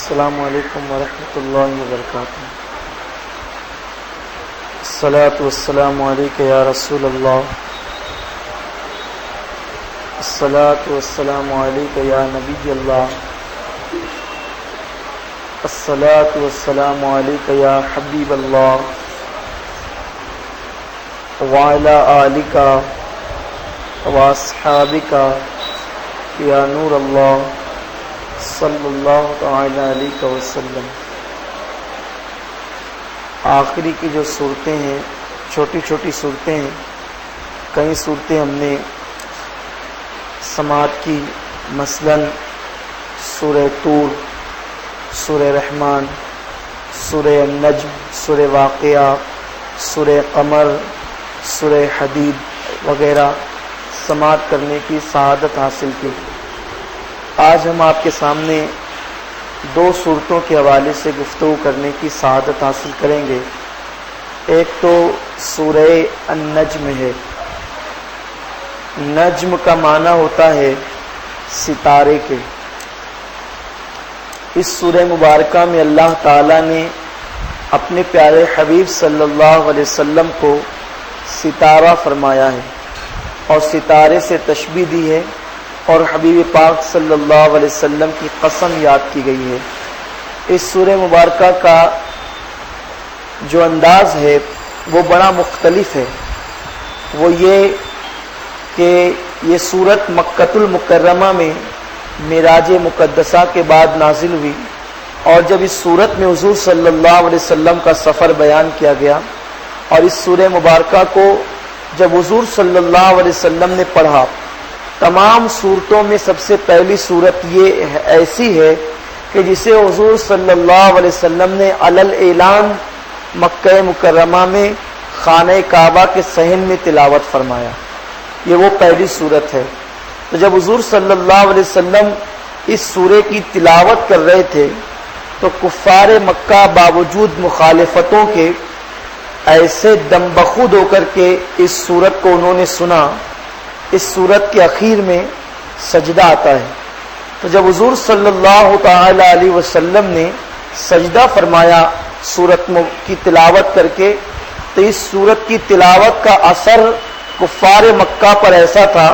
السلام علیکم ورحمۃ اللہ وبرکاتہ۔ الصلاۃ والسلام علیک یا رسول اللہ، الصلاۃ والسلام علیک یا نبی اللہ، الصلاۃ والسلام علیک یا حبیب اللہ، وعلی آلک واصحابک یا نور اللہ صلی اللہ تعالی علیہ وسلم۔ آخری کی جو صورتیں ہیں، چھوٹی چھوٹی صورتیں ہیں، کئی صورتیں ہم نے سماعت کی، مثلاً سورہ طور، سورہ رحمان، سورہ النجم، سورہ واقعہ، سورہ قمر، سورہ حدید وغیرہ سماعت کرنے کی سعادت حاصل کی۔ آج ہم آپ کے سامنے دو صورتوں کے حوالے سے گفتگو کرنے کی سعادت حاصل کریں گے۔ ایک تو سورہ النجم ہے۔ نجم کا معنی ہوتا ہے ستارے کے۔ اس سورہ مبارکہ میں اللہ تعالی نے اپنے پیارے حبیب صلی اللہ علیہ وسلم کو ستارہ فرمایا ہے اور ستارے سے تشبیہ دی ہے، اور حبیب پاک صلی اللہ علیہ وسلم کی قسم یاد کی گئی ہے۔ اس سورہ مبارکہ کا جو انداز ہے وہ بڑا مختلف ہے۔ وہ یہ کہ یہ سورت مکۃ المکرمہ میں معراج مقدسہ کے بعد نازل ہوئی، اور جب اس سورت میں حضور صلی اللہ علیہ وسلم کا سفر بیان کیا گیا، اور اس سورہ مبارکہ کو جب حضور صلی اللہ علیہ وسلم نے پڑھا، تمام صورتوں میں سب سے پہلی صورت یہ ایسی ہے کہ جسے حضور صلی اللہ علیہ وسلم نے علل اعلان مکہ مکرمہ میں خانہ کعبہ کے صحن میں تلاوت فرمایا۔ یہ وہ پہلی صورت ہے۔ تو جب حضور صلی اللہ علیہ وسلم اس سورے کی تلاوت کر رہے تھے تو کفار مکہ باوجود مخالفتوں کے ایسے دم بخود ہو کر کے اس سورت کو انہوں نے سنا۔ اس سورت کے اخیر میں سجدہ آتا ہے، تو جب حضور صلی اللہ تعالی علیہ وسلم نے سجدہ فرمایا سورت کی تلاوت کر کے، تو اس سورت کی تلاوت کا اثر کفار مکہ پر ایسا تھا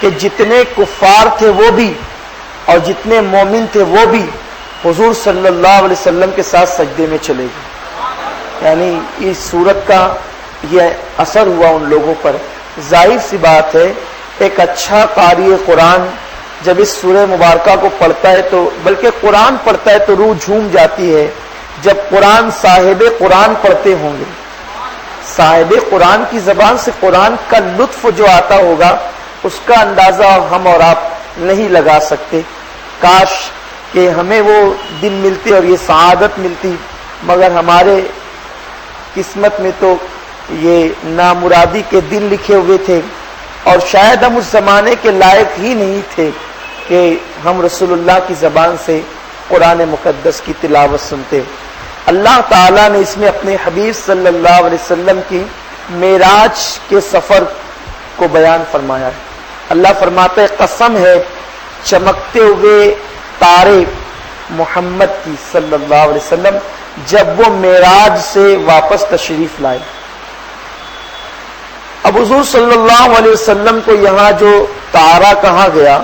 کہ جتنے کفار تھے وہ بھی اور جتنے مومن تھے وہ بھی حضور صلی اللہ علیہ وسلم کے ساتھ سجدے میں چلے گئے۔ یعنی اس سورت کا یہ اثر ہوا ان لوگوں پر۔ ظاہر سی بات ہے، ایک اچھا قاری قرآن جب اس سورہ مبارکہ کو پڑھتا ہے تو بلکہ قرآن پڑھتا ہے تو روح جھوم جاتی ہے۔ جب قرآن صاحب قرآن پڑھتے ہوں گے، صاحب قرآن کی زبان سے قرآن کا لطف جو آتا ہوگا، اس کا اندازہ ہم اور آپ نہیں لگا سکتے۔ کاش کہ ہمیں وہ دن ملتے اور یہ سعادت ملتی، مگر ہمارے قسمت میں تو یہ نامرادی کے دن لکھے ہوئے تھے، اور شاید ہم اس زمانے کے لائق ہی نہیں تھے کہ ہم رسول اللہ کی زبان سے قرآن مقدس کی تلاوت سنتے۔ اللہ تعالیٰ نے اس میں اپنے حبیب صلی اللہ علیہ وسلم کی معراج کے سفر کو بیان فرمایا ہے۔ اللہ فرماتا ہے، قسم ہے چمکتے ہوئے تارے محمد کی صلی اللہ علیہ وسلم جب وہ معراج سے واپس تشریف لائے۔ اب حضور صلی اللہ علیہ وسلم کو یہاں جو تارا کہا گیا،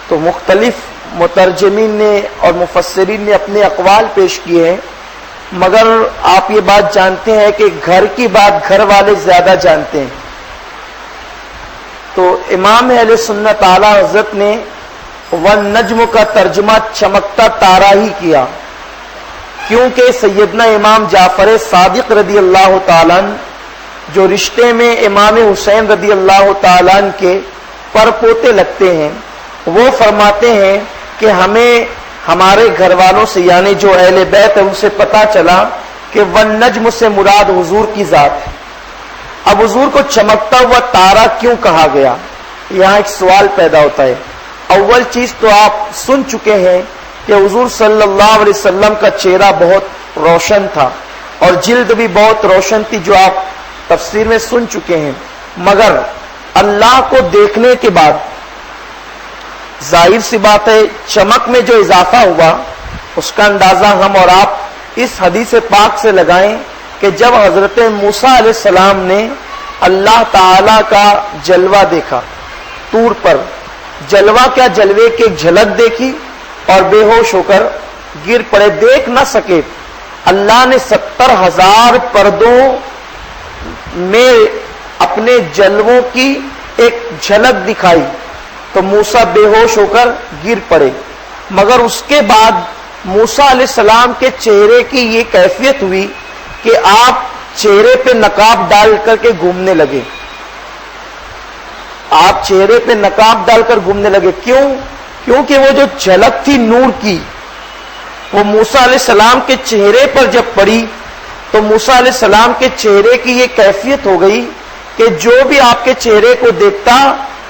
تو مختلف مترجمین نے اور مفسرین نے اپنے اقوال پیش کیے ہیں، مگر آپ یہ بات جانتے ہیں کہ گھر کی بات گھر والے زیادہ جانتے ہیں۔ تو امام اہل سنت اعلی حضرت نے والنجم کا ترجمہ چمکتا تارا ہی کیا، کیونکہ سیدنا امام جعفر صادق رضی اللہ تعالیٰ عنہ جو رشتے میں امام حسین رضی اللہ تعالیٰ عنہ کے پرپوتے لگتے ہیں، وہ فرماتے ہیں کہ ہمیں ہمارے گھر والوں سے یعنی جو اہل بیت ہے ان سے پتہ چلا کہ والنجم سے مراد حضور کی ذات ہے۔ اب حضور کو چمکتا ہوا تارا کیوں کہا گیا؟ یہاں ایک سوال پیدا ہوتا ہے۔ اول چیز تو آپ سن چکے ہیں کہ حضور صلی اللہ علیہ وسلم کا چہرہ بہت روشن تھا اور جلد بھی بہت روشن تھی، جو آپ تفسیر میں سن چکے ہیں، مگر اللہ کو دیکھنے کے بعد ظاہر سی بات ہے چمک میں جو اضافہ ہوا اس کا اندازہ ہم اور آپ اس حدیث پاک سے لگائیں کہ جب حضرت موسیٰ علیہ السلام نے اللہ تعالی کا جلوہ دیکھا طور پر، جلوہ کیا، جلوے کی ایک جھلک دیکھی اور بے ہوش ہو کر گر پڑے، دیکھ نہ سکے۔ اللہ نے 70,000 پردوں میں اپنے جلووں کی ایک جھلک دکھائی تو موسیٰ بے ہوش ہو کر گر پڑے، مگر اس کے بعد موسیٰ علیہ السلام کے چہرے کی یہ کیفیت ہوئی کہ آپ چہرے پہ نقاب ڈال کر کے گھومنے لگے، آپ چہرے پہ نقاب ڈال کر گھومنے لگے۔ کیوں؟ کیونکہ وہ جو جھلک تھی نور کی وہ موسیٰ علیہ السلام کے چہرے پر جب پڑی تو موسیٰ علیہ السلام کے چہرے کی یہ کیفیت ہو گئی کہ جو بھی آپ کے چہرے کو دیکھتا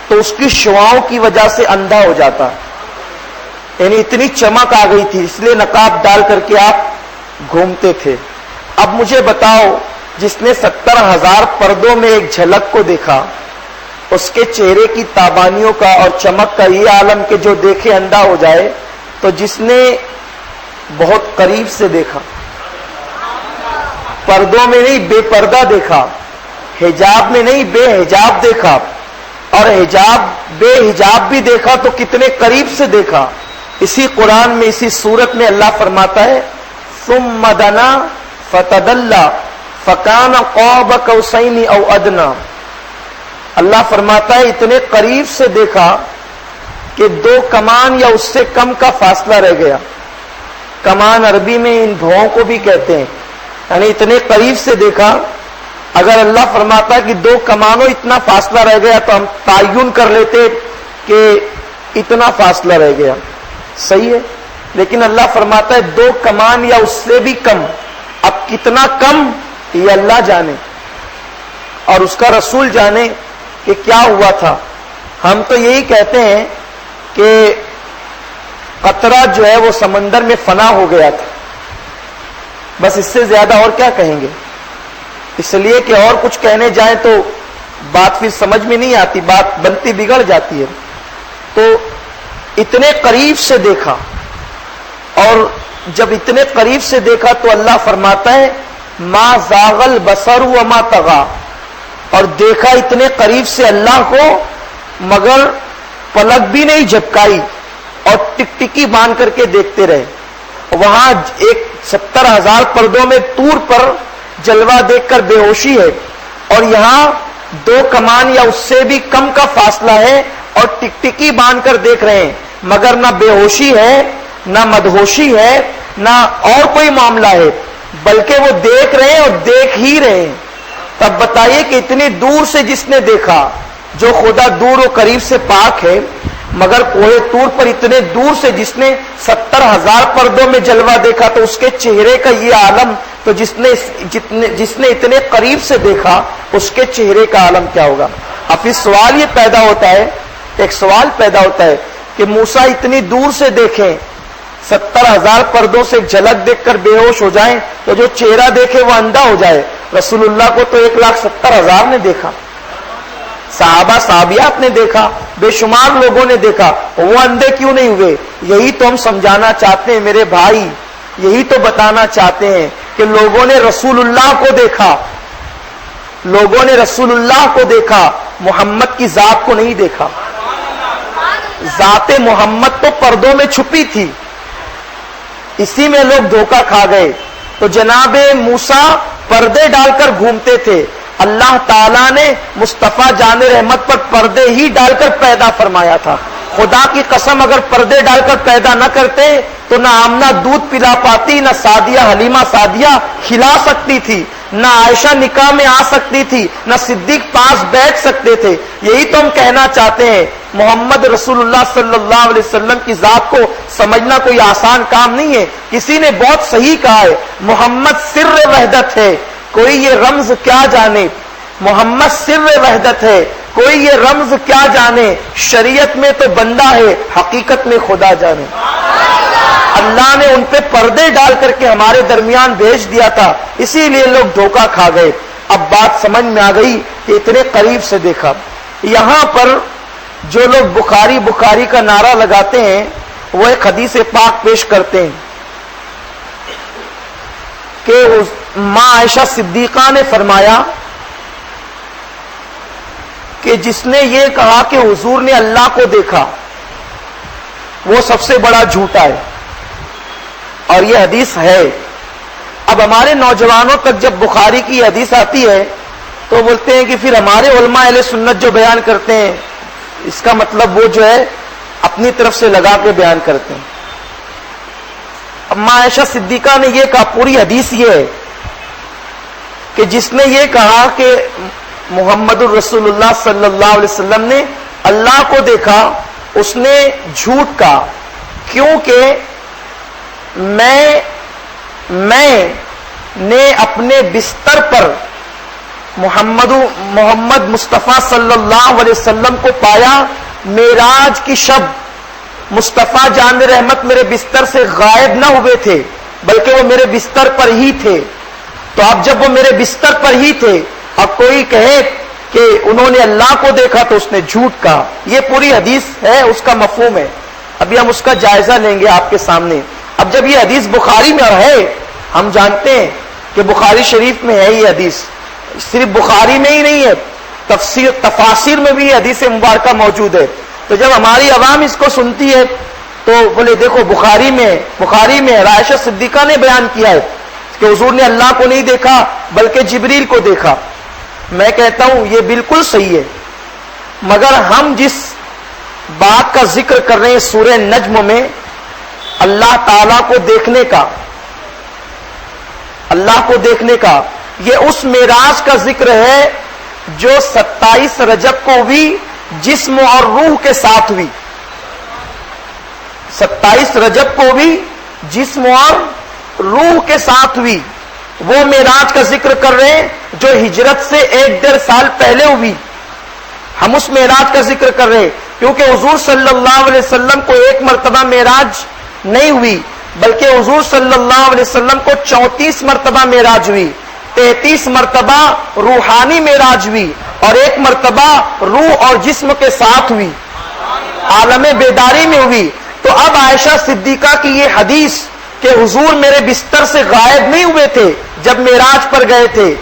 تو اس کی شعاؤں کی وجہ سے اندھا ہو جاتا، یعنی اتنی چمک آ گئی تھی، اس لیے نقاب ڈال کر کے آپ گھومتے تھے۔ اب مجھے بتاؤ، جس نے 70,000 پردوں میں ایک جھلک کو دیکھا، اس کے چہرے کی تابانیوں کا اور چمک کا یہ عالم کہ جو دیکھے اندھا ہو جائے، تو جس نے بہت قریب سے دیکھا، پردوں میں نہیں بے پردہ دیکھا، حجاب میں نہیں بے حجاب دیکھا، اور حجاب بے حجاب بھی دیکھا تو کتنے قریب سے دیکھا۔ اسی قرآن میں اسی سورت میں اللہ فرماتا ہے ثم دنا فتدلى فكان قاب قوسين او ادنى، اللہ فرماتا ہے اتنے قریب سے دیکھا کہ 2 کمان یا اس سے کم کا فاصلہ رہ گیا۔ کمان عربی میں ان بھوؤں کو بھی کہتے ہیں، یعنی اتنے قریب سے دیکھا۔ اگر اللہ فرماتا ہے کہ 2 کمانوں اتنا فاصلہ رہ گیا تو ہم تعین کر لیتے کہ اتنا فاصلہ رہ گیا، صحیح ہے، لیکن اللہ فرماتا ہے 2 کمان یا اس سے بھی کم۔ اب کتنا کم یہ اللہ جانے اور اس کا رسول جانے کہ کیا ہوا تھا۔ ہم تو یہی کہتے ہیں کہ قطرہ جو ہے وہ سمندر میں فنا ہو گیا تھا، بس اس سے زیادہ اور کیا کہیں گے، اس لیے کہ اور کچھ کہنے جائیں تو بات پھر سمجھ میں نہیں آتی، بات بنتی بگڑ جاتی ہے۔ تو اتنے قریب سے دیکھا، اور جب اتنے قریب سے دیکھا تو اللہ فرماتا ہے ما زاغ البصر وما طغى، اور دیکھا اتنے قریب سے اللہ کو مگر پلک بھی نہیں جھپکائی اور ٹکٹکی باندھ کر کے دیکھتے رہے۔ وہاں ایک 70,000 پردوں میں طور پر جلوہ دیکھ کر بے ہوشی ہے، اور یہاں 2 کمان یا اس سے بھی کم کا فاصلہ ہے اور ٹکٹکی باندھ کر دیکھ رہے ہیں، مگر نہ بے ہوشی ہے نہ مدہوشی ہے نہ اور کوئی معاملہ ہے، بلکہ وہ دیکھ رہے ہیں اور دیکھ ہی رہے ہیں۔ تب بتائیے کہ اتنی دور سے جس نے دیکھا، جو خدا دور و قریب سے پاک ہے، مگر کوہ طور پر اتنے دور سے جس نے 70,000 پردوں میں جلوہ دیکھا تو اس کے چہرے کا یہ عالم، تو جس نے اتنے قریب سے دیکھا اس کے چہرے کا عالم کیا ہوگا۔ اب پھر سوال یہ پیدا ہوتا ہے، ایک سوال پیدا ہوتا ہے کہ موسیٰ اتنی دور سے دیکھیں، 70,000 پردوں سے جھلک دیکھ کر بے ہوش ہو جائیں، تو جو چہرہ دیکھے وہ اندھا ہو جائے۔ رسول اللہ کو تو 1,70,000 نے دیکھا، صحابہ صحابیات نے دیکھا، بے شمار لوگوں نے دیکھا، وہ اندھے کیوں نہیں ہوئے؟ یہی تو ہم سمجھانا چاہتے ہیں میرے بھائی، یہی تو بتانا چاہتے ہیں کہ لوگوں نے رسول اللہ کو دیکھا، لوگوں نے رسول اللہ کو دیکھا، محمد کی ذات کو نہیں دیکھا۔ ذات محمد تو پردوں میں چھپی تھی، اسی میں لوگ دھوکہ کھا گئے۔ تو جناب موسیٰ پردے ڈال کر گھومتے تھے، اللہ تعالیٰ نے مصطفیٰ جان رحمت پر پردے ہی ڈال کر پیدا فرمایا تھا۔ خدا کی قسم اگر پردے ڈال کر پیدا نہ کرتے تو نہ آمنہ دودھ پلا پاتی، نہ سعدیہ حلیمہ سعدیہ کھلا سکتی تھی، نہ عائشہ نکاح میں آ سکتی تھی، نہ صدیق پاس بیٹھ سکتے تھے۔ یہی تو ہم کہنا چاہتے ہیں، محمد رسول اللہ صلی اللہ علیہ وسلم کی ذات کو سمجھنا کوئی آسان کام نہیں ہے۔ کسی نے بہت صحیح کہا ہے، محمد سر وحدت ہے، کوئی یہ رمز کیا جانے، محمد سر وحدت ہے، کوئی یہ رمز کیا جانے، شریعت میں تو بندہ ہے، حقیقت میں خدا جانے۔ اللہ نے ان پہ پردے ڈال کر کے ہمارے درمیان بھیج دیا تھا، اسی لیے لوگ دھوکہ کھا گئے۔ اب بات سمجھ میں آ گئی کہ اتنے قریب سے دیکھا۔ یہاں پر جو لوگ بخاری بخاری کا نعرہ لگاتے ہیں وہ ایک حدیث پاک پیش کرتے ہیں کہ ماں عائشہ صدیقہ نے فرمایا کہ جس نے یہ کہا کہ حضور نے اللہ کو دیکھا وہ سب سے بڑا جھوٹا ہے، اور یہ حدیث ہے۔ اب ہمارے نوجوانوں تک جب بخاری کی حدیث آتی ہے تو بولتے ہیں کہ پھر ہمارے علماء اہل سنت جو بیان کرتے ہیں اس کا مطلب وہ جو ہے اپنی طرف سے لگا کے بیان کرتے ہیں۔ اب ماں عائشہ صدیقہ نے یہ کہا، پوری حدیث یہ ہے کہ جس نے یہ کہا کہ محمد الرسول اللہ صلی اللہ علیہ وسلم نے اللہ کو دیکھا اس نے جھوٹ کہا، کیونکہ میں نے اپنے بستر پر محمد مصطفیٰ صلی اللہ علیہ وسلم کو پایا معراج کی شب۔ مصطفیٰ جان رحمت میرے بستر سے غائب نہ ہوئے تھے بلکہ وہ میرے بستر پر ہی تھے۔ تو اب جب وہ میرے بستر پر ہی تھے، اب کوئی کہے کہ انہوں نے اللہ کو دیکھا تو اس نے جھوٹ کہا۔ یہ پوری حدیث ہے، اس کا مفہوم ہے، ابھی ہم اس کا جائزہ لیں گے آپ کے سامنے۔ اب جب یہ حدیث بخاری میں ہے، ہم جانتے ہیں کہ بخاری شریف میں ہے یہ حدیث، صرف بخاری میں ہی نہیں ہے، تفاسیر میں بھی یہ حدیث مبارکہ موجود ہے۔ تو جب ہماری عوام اس کو سنتی ہے تو بولے دیکھو بخاری میں عائشہ صدیقہ نے بیان کیا ہے کہ حضور نے اللہ کو نہیں دیکھا بلکہ جبریل کو دیکھا۔ میں کہتا ہوں یہ بالکل صحیح ہے، مگر ہم جس بات کا ذکر کر رہے ہیں سورہ نجم میں اللہ تعالیٰ کو دیکھنے کا، یہ اس معراج کا ذکر ہے جو 27 رجب کو ہوئی، جسم اور روح کے ساتھ ہوئی۔ 27 رجب کو بھی جسم اور روح کے ساتھ ہوئی، وہ معراج کا ذکر کر رہے ہیں جو ہجرت سے 1.5 سال پہلے ہوئی۔ ہم اس معراج کا ذکر کر رہے ہیں کیونکہ حضور صلی اللہ علیہ وسلم کو ایک مرتبہ معراج نہیں ہوئی بلکہ حضور صلی اللہ علیہ وسلم کو 34 مرتبہ معراج ہوئی، 33 مرتبہ روحانی معراج ہوئی اور 1 مرتبہ روح اور جسم کے ساتھ ہوئی، عالم بیداری میں ہوئی۔ تو اب عائشہ صدیقہ کی یہ حدیث کہ حضور میرے بستر سے غائب نہیں ہوئے تھے جب معراج پر گئے تھے،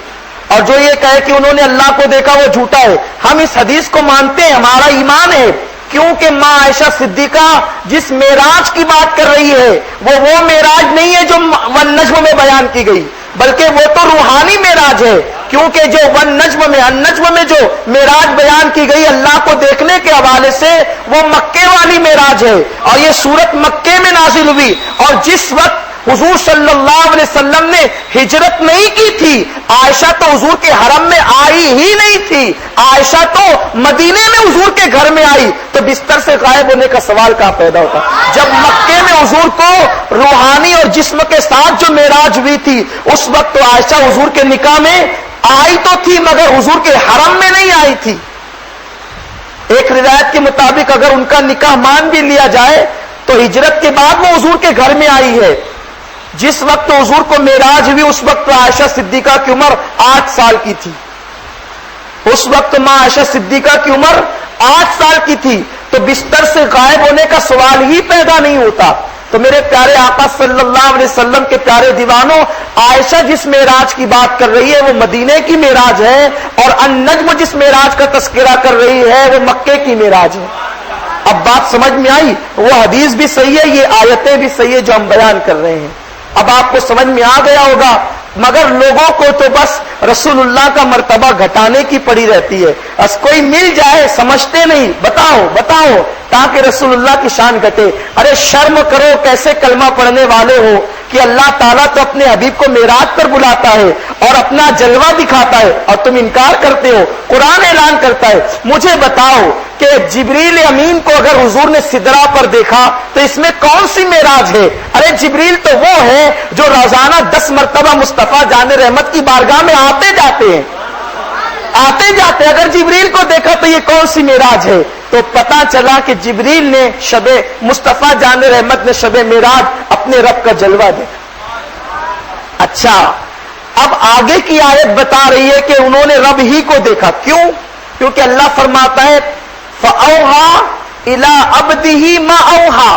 اور جو یہ کہے کہ انہوں نے اللہ کو دیکھا وہ جھوٹا ہے۔ ہم اس حدیث کو مانتے ہیں، ہمارا ایمان ہے، کیونکہ ماں عائشہ صدیقہ جس معراج کی بات کر رہی ہے وہ معراج نہیں ہے جو والنجم میں بیان کی گئی، بلکہ وہ تو روحانی معراج ہے، کیونکہ جو النجم میں جو معراج بیان کی گئی اللہ کو دیکھنے کے حوالے سے وہ مکے والی معراج ہے، اور یہ سورت مکے میں نازل ہوئی، اور جس وقت حضور صلی اللہ علیہ وسلم نے ہجرت نہیں کی تھی، عائشہ تو حضور کے حرم میں آئی ہی نہیں تھی، عائشہ تو مدینے میں حضور کے گھر میں آئی، تو بستر سے غائب ہونے کا سوال کہاں پیدا ہوتا؟ جب مکے میں حضور کو روحانی اور جسم کے ساتھ جو معراج ہوئی تھی اس وقت تو عائشہ حضور کے نکاح میں آئی تو تھی مگر حضور کے حرم میں نہیں آئی تھی۔ ایک روایت کے مطابق اگر ان کا نکاح مان بھی لیا جائے تو ہجرت کے بعد وہ حضور کے گھر میں آئی ہے۔ جس وقت حضور کو معراج ہوئی اس وقت عائشہ صدیقہ کی عمر 8 سال کی تھی، اس وقت ماں عائشہ صدیقہ کی عمر 8 سال کی تھی، تو بستر سے غائب ہونے کا سوال ہی پیدا نہیں ہوتا۔ تو میرے پیارے آقا صلی اللہ علیہ وسلم کے پیارے دیوانوں، عائشہ جس معراج کی بات کر رہی ہے وہ مدینے کی معراج ہے، اور النجم جس معراج کا تذکرہ کر رہی ہے وہ مکے کی معراج ہے۔ اب بات سمجھ میں آئی؟ وہ حدیث بھی صحیح ہے، یہ آیتیں بھی صحیح ہے جو ہم بیان کر رہے ہیں۔ اب آپ کو سمجھ میں آ گیا ہوگا، مگر لوگوں کو تو بس رسول اللہ کا مرتبہ گھٹانے کی پڑی رہتی ہے، بس کوئی مل جائے سمجھتے نہیں، بتاؤ تاکہ رسول اللہ کی شان گھٹے۔ ارے شرم کرو، کیسے کلمہ پڑھنے والے ہو کہ اللہ تعالیٰ تو اپنے حبیب کو معراج پر بلاتا ہے اور اپنا جلوہ دکھاتا ہے اور تم انکار کرتے ہو۔ قرآن اعلان کرتا ہے، مجھے بتاؤ کہ جبریل امین کو اگر حضور نے سدرا پر دیکھا تو اس میں کون سی معراج ہے؟ ارے جبریل تو وہ ہے جو روزانہ 10 مرتبہ مصطفیٰ جان رحمت کی بارگاہ میں آتے جاتے ہیں۔ اگر جبریل کو دیکھا تو یہ کون سی معراج ہے؟ تو پتا چلا کہ جبریل نے مصطفیٰ جان رحمت نے شب معراج اپنے رب کا جلوہ دیکھا۔ اچھا، اب آگے کی آیت بتا رہی ہے کہ انہوں نے رب ہی کو دیکھا۔ کیوں؟ کیونکہ اللہ فرماتا ہے فَأَوْحَى إِلَىٰ عَبْدِهِ مَا أَوْحَى،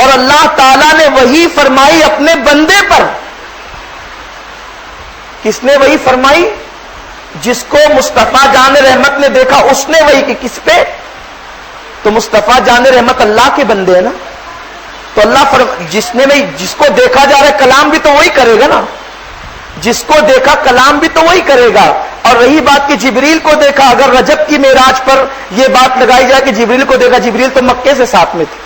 اور اللہ تعالیٰ نے وحی فرمائی اپنے بندے پر. کس نے وحی فرمائی؟ جس کو مصطفیٰ جان رحمت نے دیکھا اس نے وحی کی. کس پہ؟ تو مصطفیٰ جان رحمت اللہ کے بندے ہیں نا. تو اللہ جس کو دیکھا جا رہا ہے کلام بھی تو وہی کرے گا نا. جس کو دیکھا کلام بھی تو وہی کرے گا. اور رہی بات کہ جبریل کو دیکھا، اگر رجب کی معراج پر یہ بات لگائی جائے کہ جبریل کو دیکھا، جبریل تو مکے سے ساتھ میں تھے،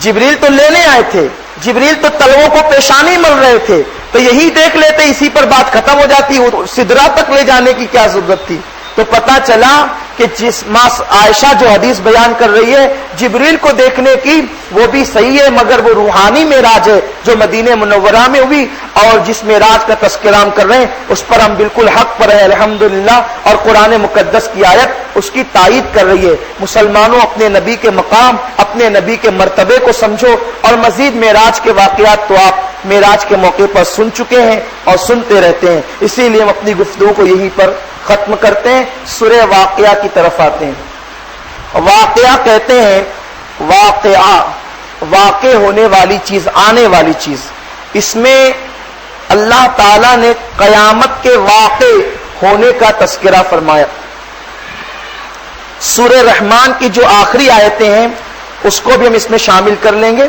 جبریل تو لینے آئے تھے، جبریل تو تلووں کو پیشانی مل رہے تھے، تو یہی دیکھ لیتے اسی پر بات ختم ہو جاتی. سدرا تک لے جانے کی کیا ضرورت تھی؟ تو پتا چلا کہ جس عائشہ جو حدیث بیان کر رہی ہے جبریل کو دیکھنے کی وہ بھی صحیح ہے، مگر وہ روحانی معراج ہے جو مدینہ منورہ میں ہوئی، اور جس معراج کا تذکرہ ہم کر رہے ہیں اس پر ہم بالکل حق پر ہیں الحمدللہ. اور قرآن مقدس کی آیت اس کی تائید کر رہی ہے. مسلمانوں اپنے نبی کے مقام، اپنے نبی کے مرتبے کو سمجھو. اور مزید معراج کے واقعات تو آپ معراج کے موقع پر سن چکے ہیں اور سنتے رہتے ہیں، اسی لیے ہم اپنی گفتگو کو یہیں پر ختم کرتے ہیں. سورہ واقعہ کی طرف آتے ہیں. واقعہ کہتے ہیں واقعہ، واقع ہونے والی چیز، آنے والی چیز. اس میں اللہ تعالی نے قیامت کے واقع ہونے کا تذکرہ فرمایا. سورہ رحمان کی جو آخری آیتیں ہیں اس کو بھی ہم اس میں شامل کر لیں گے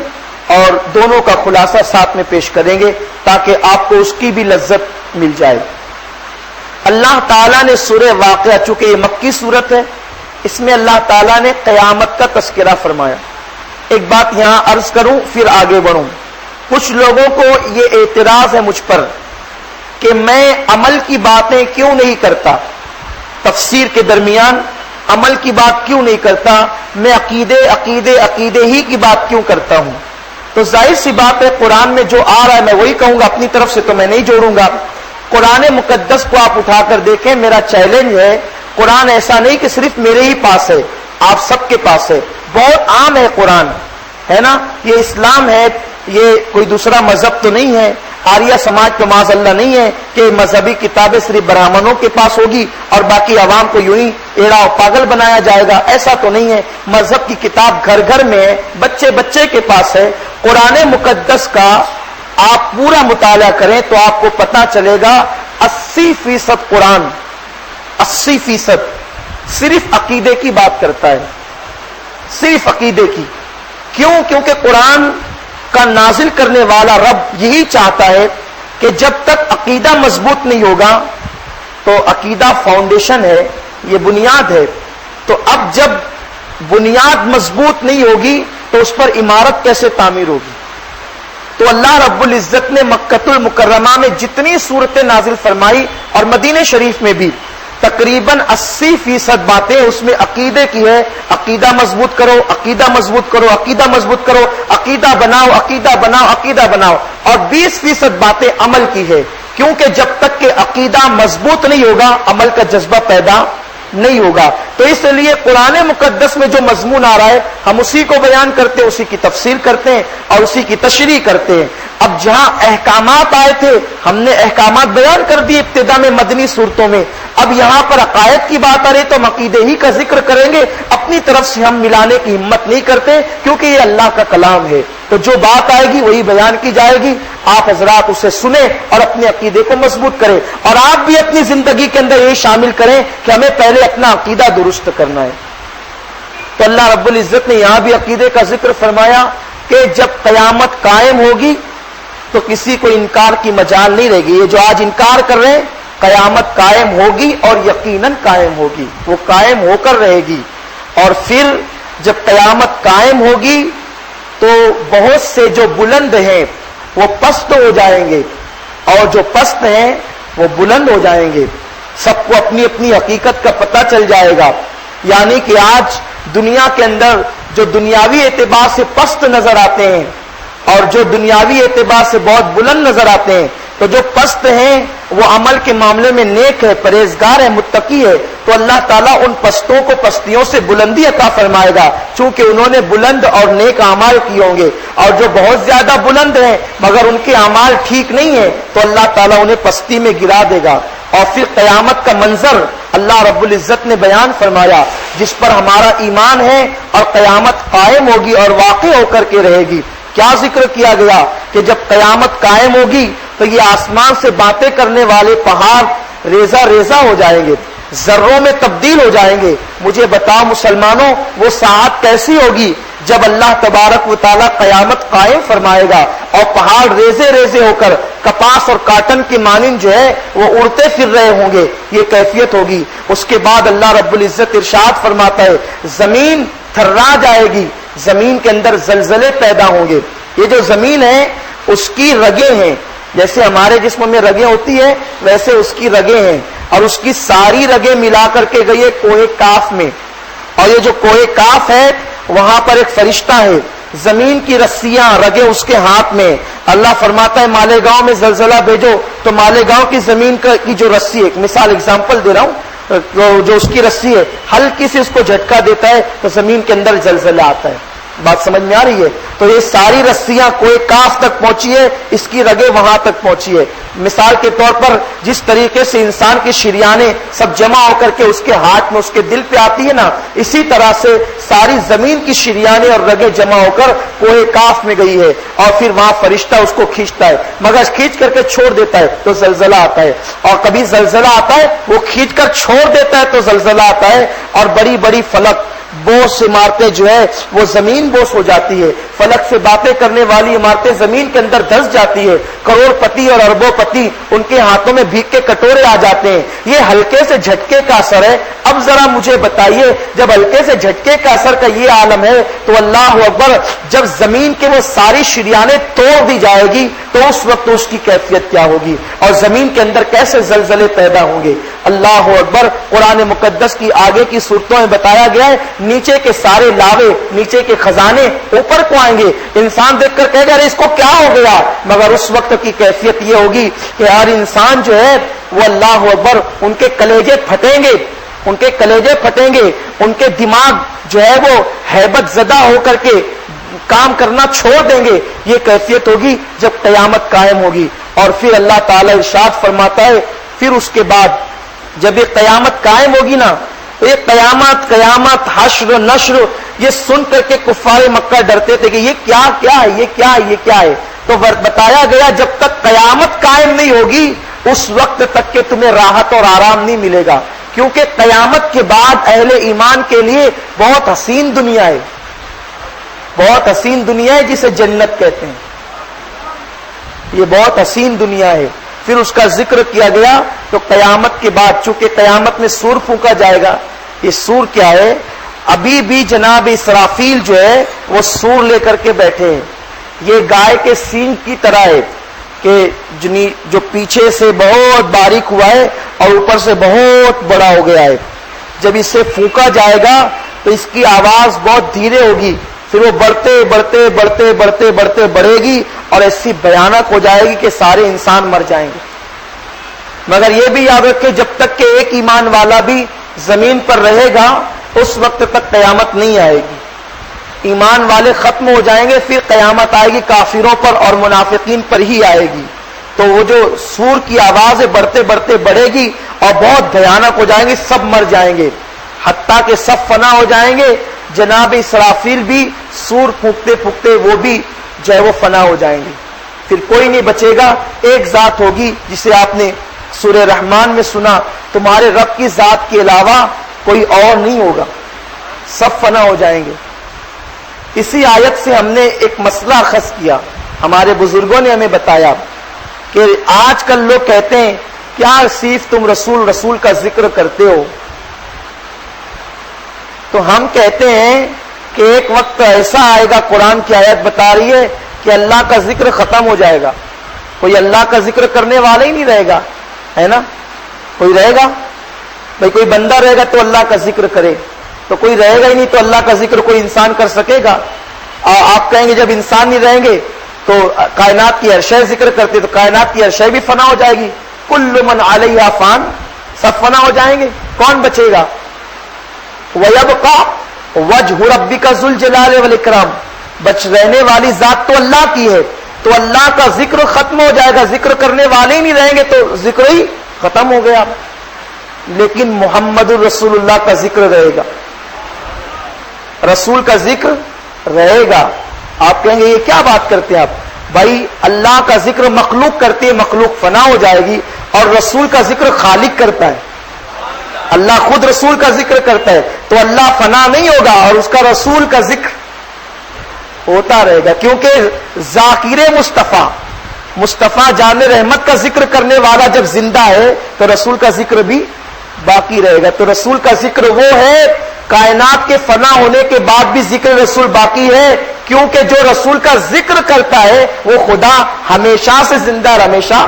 اور دونوں کا خلاصہ ساتھ میں پیش کریں گے تاکہ آپ کو اس کی بھی لذت مل جائے. اللہ تعالیٰ نے سورہ واقعہ، چونکہ یہ مکی سورت ہے، اس میں اللہ تعالیٰ نے قیامت کا تذکرہ فرمایا. ایک بات یہاں عرض کروں پھر آگے بڑھوں. کچھ لوگوں کو یہ اعتراض ہے مجھ پر کہ میں عمل کی باتیں کیوں نہیں کرتا، تفسیر کے درمیان عمل کی بات کیوں نہیں کرتا، میں عقیدے ہی کی بات کیوں کرتا ہوں. تو ظاہر سی بات ہے قرآن میں جو آ رہا ہے میں وہی کہوں گا، اپنی طرف سے تو میں نہیں جوڑوں گا. قرآن مقدس کو آپ اٹھا کر دیکھیں. میرا چیلنج ہے، قرآن ایسا نہیں کہ صرف میرے ہی پاس ہے، آپ سب کے پاس ہے، بہت عام ہے قرآن، ہے نا. یہ اسلام ہے، یہ کوئی دوسرا مذہب تو نہیں ہے. آریہ سماج تو معاذ اللہ نہیں ہے کہ مذہبی کتابیں صرف برہمنوں کے پاس ہوگی اور باقی عوام کو یوں ہی ایڑا اور پاگل بنایا جائے گا، ایسا تو نہیں ہے. مذہب کی کتاب گھر گھر میں ہے، بچے بچے کے پاس ہے. قرآن مقدس کا آپ پورا مطالعہ کریں تو آپ کو پتا چلے گا 80% قرآن، 80% صرف عقیدے کی بات کرتا ہے، صرف عقیدے کی. کیوں؟ کیونکہ قرآن کا نازل کرنے والا رب یہی چاہتا ہے کہ جب تک عقیدہ مضبوط نہیں ہوگا، تو عقیدہ فاؤنڈیشن ہے، یہ بنیاد ہے. تو اب جب بنیاد مضبوط نہیں ہوگی تو اس پر عمارت کیسے تعمیر ہوگی؟ تو اللہ رب العزت نے مکۃ المکرمہ میں جتنی صورتیں نازل فرمائی اور مدینہ شریف میں بھی تقریباً 80% باتیں اس میں عقیدے کی ہے. عقیدہ مضبوط کرو، عقیدہ مضبوط کرو، عقیدہ مضبوط کرو، عقیدہ بناؤ، عقیدہ بناؤ، عقیدہ بناؤ. اور 20% باتیں عمل کی ہے، کیونکہ جب تک کہ عقیدہ مضبوط نہیں ہوگا عمل کا جذبہ پیدا نہیں ہوگا. تو اس لیے قرآن مقدس میں جو مضمون آ رہا ہے ہم اسی کو بیان کرتے ہیں، اسی کی تفسیر کرتے ہیں اور اسی کی تشریح کرتے ہیں. اب جہاں احکامات آئے تھے ہم نے احکامات بیان کر دیے ابتدا میں مدنی صورتوں میں. اب یہاں پر عقائد کی بات آ رہی تو ہم عقیدے ہی کا ذکر کریں گے. اپنی طرف سے ہم ملانے کی ہمت نہیں کرتے کیونکہ یہ اللہ کا کلام ہے. تو جو بات آئے گی وہی بیان کی جائے گی. آپ حضرات اسے سنیں اور اپنے عقیدے کو مضبوط کریں، اور آپ بھی اپنی زندگی کے اندر یہ شامل کریں کہ ہمیں پہلے اپنا عقیدہ درست کرنا ہے. تو اللہ رب العزت نے یہاں بھی عقیدے کا ذکر فرمایا کہ جب قیامت قائم ہوگی تو کسی کو انکار کی مجال نہیں رہے گی. یہ جو آج انکار کر رہے ہیں، قیامت قائم ہوگی اور یقیناً قائم ہوگی، وہ قائم ہو کر رہے گی. اور پھر جب قیامت قائم ہوگی تو بہت سے جو بلند ہیں وہ پست ہو جائیں گے اور جو پست ہیں وہ بلند ہو جائیں گے. سب کو اپنی اپنی حقیقت کا پتہ چل جائے گا. یعنی کہ آج دنیا کے اندر جو دنیاوی اعتبار سے پست نظر آتے ہیں اور جو دنیاوی اعتبار سے بہت بلند نظر آتے ہیں، تو جو پست ہیں وہ عمل کے معاملے میں نیک ہے، پرہیزگار ہے، متقی ہے. تو اللہ تعالیٰ ان پستوں کو پستیوں سے بلندی عطا فرمائے گا چونکہ انہوں نے بلند اور نیک اعمال کیے ہوں گے. اور جو بہت زیادہ بلند ہیں مگر ان کے اعمال ٹھیک نہیں ہیں تو اللہ تعالیٰ انہیں پستی میں گرا دے گا. اور پھر قیامت کا منظر اللہ رب العزت نے بیان فرمایا جس پر ہمارا ایمان ہے اور قیامت قائم ہوگی اور واقع ہو کر کے رہے گی. کیا ذکر کیا گیا کہ جب قیامت قائم ہوگی تو یہ آسمان سے باتیں کرنے والے پہاڑ ریزہ ریزہ ہو جائیں گے, ذروں میں تبدیل ہو جائیں گے. مجھے بتاؤ مسلمانوں وہ ساعت کیسی ہوگی جب اللہ تبارک و تعالیٰ قیامت قائم فرمائے گا اور پہاڑ ریزے ریزے ہو کر کپاس اور کاٹن کی مانند جو ہے وہ اڑتے پھر رہے ہوں گے. یہ کیفیت ہوگی. اس کے بعد اللہ رب العزت ارشاد فرماتا ہے زمین تھرا جائے گی, زمین کے اندر زلزلے پیدا ہوں گے. یہ جو زمین ہے اس کی رگیں ہیں, جیسے ہمارے جسم میں رگیں ہوتی ہیں ویسے اس کی رگیں ہیں, اور اس کی ساری رگیں ملا کر کے گئی ہے کوہ کاف میں. اور یہ جو کوہ کاف ہے وہاں پر ایک فرشتہ ہے, زمین کی رسیاں رگیں اس کے ہاتھ میں. اللہ فرماتا ہے مالیگاؤں میں زلزلہ بھیجو تو مالیگاؤں کی زمین کی جو رسی ہے, مثال اگزامپل دے رہا ہوں, جو اس کی رسی ہے ہلکی سے اس کو جھٹکا دیتا ہے تو زمین کے اندر زلزلہ آتا ہے. بات سمجھ میں آ رہی ہے؟ تو یہ ساری رسیاں کوئی کاف تک پہنچی ہے, اس کی رگیں وہاں تک پہنچی ہے. مثال کے طور پر جس طریقے سے انسان کی شریانیں سب جمع ہو کر کے اس کے ہاتھ میں اس کے دل پہ آتی ہے نا, اسی طرح سے ساری زمین کی شریانیں اور رگیں جمع ہو کر کوہ کاف میں گئی ہے, اور پھر وہاں فرشتہ اس کو کھینچتا ہے, مگر کھینچ کر کے چھوڑ دیتا ہے تو زلزلہ آتا ہے. اور کبھی زلزلہ آتا ہے وہ کھینچ کر چھوڑ دیتا ہے تو زلزلہ آتا ہے, اور بڑی بڑی فلک بوس سے عمارتیں جو ہے وہ زمین بوس ہو جاتی ہے. فلک سے باتیں کرنے والی عمارتیں زمین کے اندر دھس جاتی ہے. کروڑ پتی اور اربوں پتی ان کے ہاتھوں میں بھیگ کے کٹورے آ جاتے ہیں. یہ ہلکے سے جھٹکے کا اثر ہے. اب ذرا مجھے بتائیے جب ہلکے سے جھٹکے کا اثر کا یہ عالم ہے تو اللہ اکبر جب زمین کے وہ ساری شریانیں توڑ دی جائے گی تو اس وقت اس کی کیفیت کیا ہوگی, اور زمین کے اندر کیسے زلزلے پیدا ہوں گے. اللہ اکبر. قرآن مقدس کی آگے کی صورتوں میں بتایا گیا ہے نیچے کے سارے لاوے, نیچے کے خزانے اوپر کو آئیں گے. انسان دیکھ کر کہے گا اس کو کیا ہو گیا, مگر اس وقت کی کیفیت یہ ہوگی کہ ہر انسان جو ہے وہ اللہ اکبر ان کے کلیجے پھٹیں گے, ان کے کلیجے پھٹیں گے, ان کے دماغ جو ہے وہ ہیبت زدہ ہو کر کے کام کرنا چھوڑ دیں گے. یہ کیفیت ہوگی جب قیامت قائم ہوگی. اور پھر اللہ تعالی ارشاد فرماتا ہے پھر اس کے بعد جب یہ قیامت قائم ہوگی نا, یہ قیامت حشر نشر یہ سن کر کے کفار مکہ ڈرتے تھے کہ یہ کیا ہے, یہ کیا ہے, یہ کیا ہے. تو بتایا گیا جب تک قیامت قائم نہیں ہوگی اس وقت تک کہ تمہیں راحت اور آرام نہیں ملے گا, کیونکہ قیامت کے بعد اہل ایمان کے لیے بہت حسین دنیا ہے, بہت حسین دنیا ہے جسے جنت کہتے ہیں. یہ بہت حسین دنیا ہے. پھر اس کا ذکر کیا گیا تو قیامت کے بعد چونکہ قیامت میں سور پھونکا جائے گا. یہ سور کیا ہے؟ ابھی بھی جناب اسرافیل جو ہے وہ سور لے کر کے بیٹھے ہیں. یہ گائے کے سینگ کی طرح ہے کہ جو پیچھے سے بہت باریک ہوا ہے اور اوپر سے بہت بڑا ہو گیا ہے. جب اسے پھونکا جائے گا تو اس کی آواز بہت دھیرے ہوگی, پھر وہ بڑھتے بڑھتے بڑھتے بڑھتے بڑھتے بڑھے گی اور ایسی بھیانک ہو جائے گی کہ سارے انسان مر جائیں گے. مگر یہ بھی یاد رکھے جب تک کہ ایک ایمان والا بھی زمین پر رہے گا اس وقت تک قیامت نہیں آئے گی. ایمان والے ختم ہو جائیں گے پھر قیامت آئے گی کافروں پر اور منافقین پر ہی آئے گی. تو وہ جو سور کی آواز بڑھتے بڑھتے بڑھے گی اور بہت بھیانک ہو جائیں گے, سب مر جائیں گے حتیٰ کہ سب فنا ہو جائیں گے. جناب اسرافیل بھی سور پھونکتے پھونکتے وہ بھی جو ہے وہ فنا ہو جائیں گے. پھر کوئی نہیں بچے گا. ایک ذات ہوگی جسے آپ نے سورہ رحمان میں سنا, تمہارے رب کی ذات کے علاوہ کوئی اور نہیں ہوگا, سب فنا ہو جائیں گے. اسی آیت سے ہم نے ایک مسئلہ اخذ کیا. ہمارے بزرگوں نے ہمیں بتایا کہ آج کل لوگ کہتے ہیں کیا صرف تم رسول کا ذکر کرتے ہو. تو ہم کہتے ہیں کہ ایک وقت ایسا آئے گا, قرآن کی آیت بتا رہی ہے کہ اللہ کا ذکر ختم ہو جائے گا, کوئی اللہ کا ذکر کرنے والا ہی نہیں رہے گا, ہے نا. کوئی رہے گا بھائی, کوئی بندہ رہے گا تو اللہ کا ذکر کرے, تو کوئی رہے گا ہی نہیں تو اللہ کا ذکر کوئی انسان کر سکے گا. آپ کہیں گے جب انسان نہیں رہیں گے تو کائنات کی ہر شے ذکر کرتے, تو کائنات کی ہر شے بھی فنا ہو جائے گی. کل من علیہا فان, سب فنا ہو جائیں گے, کون بچے گا؟ وَيَبْقَى وَجْهُ رَبِّكَ ذُو الْجَلَالِ وَالْإِكْرَامِ, بچ رہنے والی ذات تو اللہ کی ہے, تو اللہ کا ذکر ختم ہو جائے گا, ذکر کرنے والے ہی نہیں رہیں گے تو ذکر ہی ختم ہو گیا. لیکن محمد الرسول اللہ کا ذکر رہے گا، رسول کا ذکر رہے گا۔ آپ کہیں گے یہ کیا بات کرتے ہیں آپ؟ بھائی اللہ کا ذکر مخلوق کرتی ہے، مخلوق فنا ہو جائے گی، اور رسول کا ذکر خالق کرتا ہے۔ اللہ خود رسول کا ذکر کرتا ہے تو اللہ فنا نہیں ہوگا اور اس کا رسول کا ذکر ہوتا رہے گا، کیونکہ ذاکر مصطفیٰ جان رحمت کا ذکر کرنے والا جب زندہ ہے تو رسول کا ذکر بھی باقی رہے گا۔ تو رسول کا ذکر وہ ہے، کائنات کے فنا ہونے کے بعد بھی ذکر رسول باقی ہے، کیونکہ جو رسول کا ذکر کرتا ہے وہ خدا ہمیشہ سے زندہ اور ہمیشہ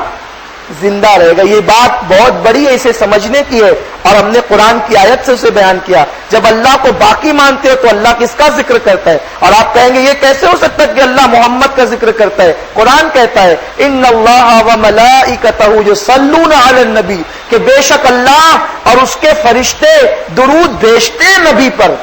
زندہ رہے گا۔ یہ بات بہت بڑی ہے، اسے سمجھنے کی ہے، اور ہم نے قرآن کی آیت سے اسے بیان کیا۔ جب اللہ کو باقی مانتے ہو تو اللہ کس کا ذکر کرتا ہے؟ اور آپ کہیں گے یہ کیسے ہو سکتا ہے کہ اللہ محمد کا ذکر کرتا ہے؟ قرآن کہتا ہے ان اللہ وملائکتہ یصلون علی النبی، کہ بے شک اللہ اور اس کے فرشتے درود بھیجتے ہیں نبی پر۔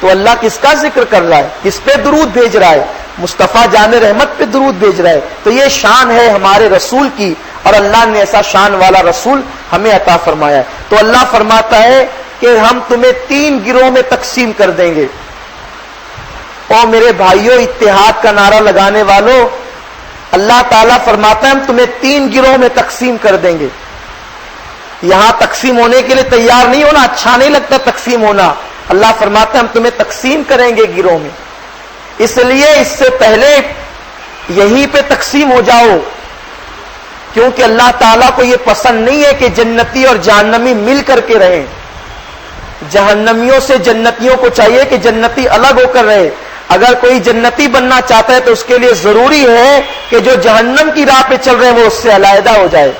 تو اللہ کس کا ذکر کر رہا ہے؟ کس پہ درود بھیج رہا ہے؟ مصطفیٰ جان رحمت پہ درود بھیج رہا ہے۔ تو یہ شان ہے ہمارے رسول کی، اور اللہ نے ایسا شان والا رسول ہمیں عطا فرمایا ہے۔ تو اللہ فرماتا ہے کہ ہم تمہیں 3 گروہ میں تقسیم کر دیں گے۔ اور میرے بھائیوں، اتحاد کا نعرہ لگانے والوں، اللہ تعالیٰ فرماتا ہے ہم تمہیں 3 گروہ میں تقسیم کر دیں گے۔ یہاں تقسیم ہونے کے لیے تیار نہیں ہونا، اچھا نہیں لگتا تقسیم ہونا۔ اللہ فرماتا ہے ہم تمہیں تقسیم کریں گے گروہ میں، اس لیے اس سے پہلے یہیں پہ تقسیم ہو جاؤ، کیونکہ اللہ تعالیٰ کو یہ پسند نہیں ہے کہ جنتی اور جہنمی مل کر کے رہیں۔ جہنمیوں سے جنتیوں کو چاہیے کہ جنتی الگ ہو کر رہے۔ اگر کوئی جنتی بننا چاہتا ہے تو اس کے لیے ضروری ہے کہ جو جہنم کی راہ پہ چل رہے ہیں وہ اس سے علیحدہ ہو جائے،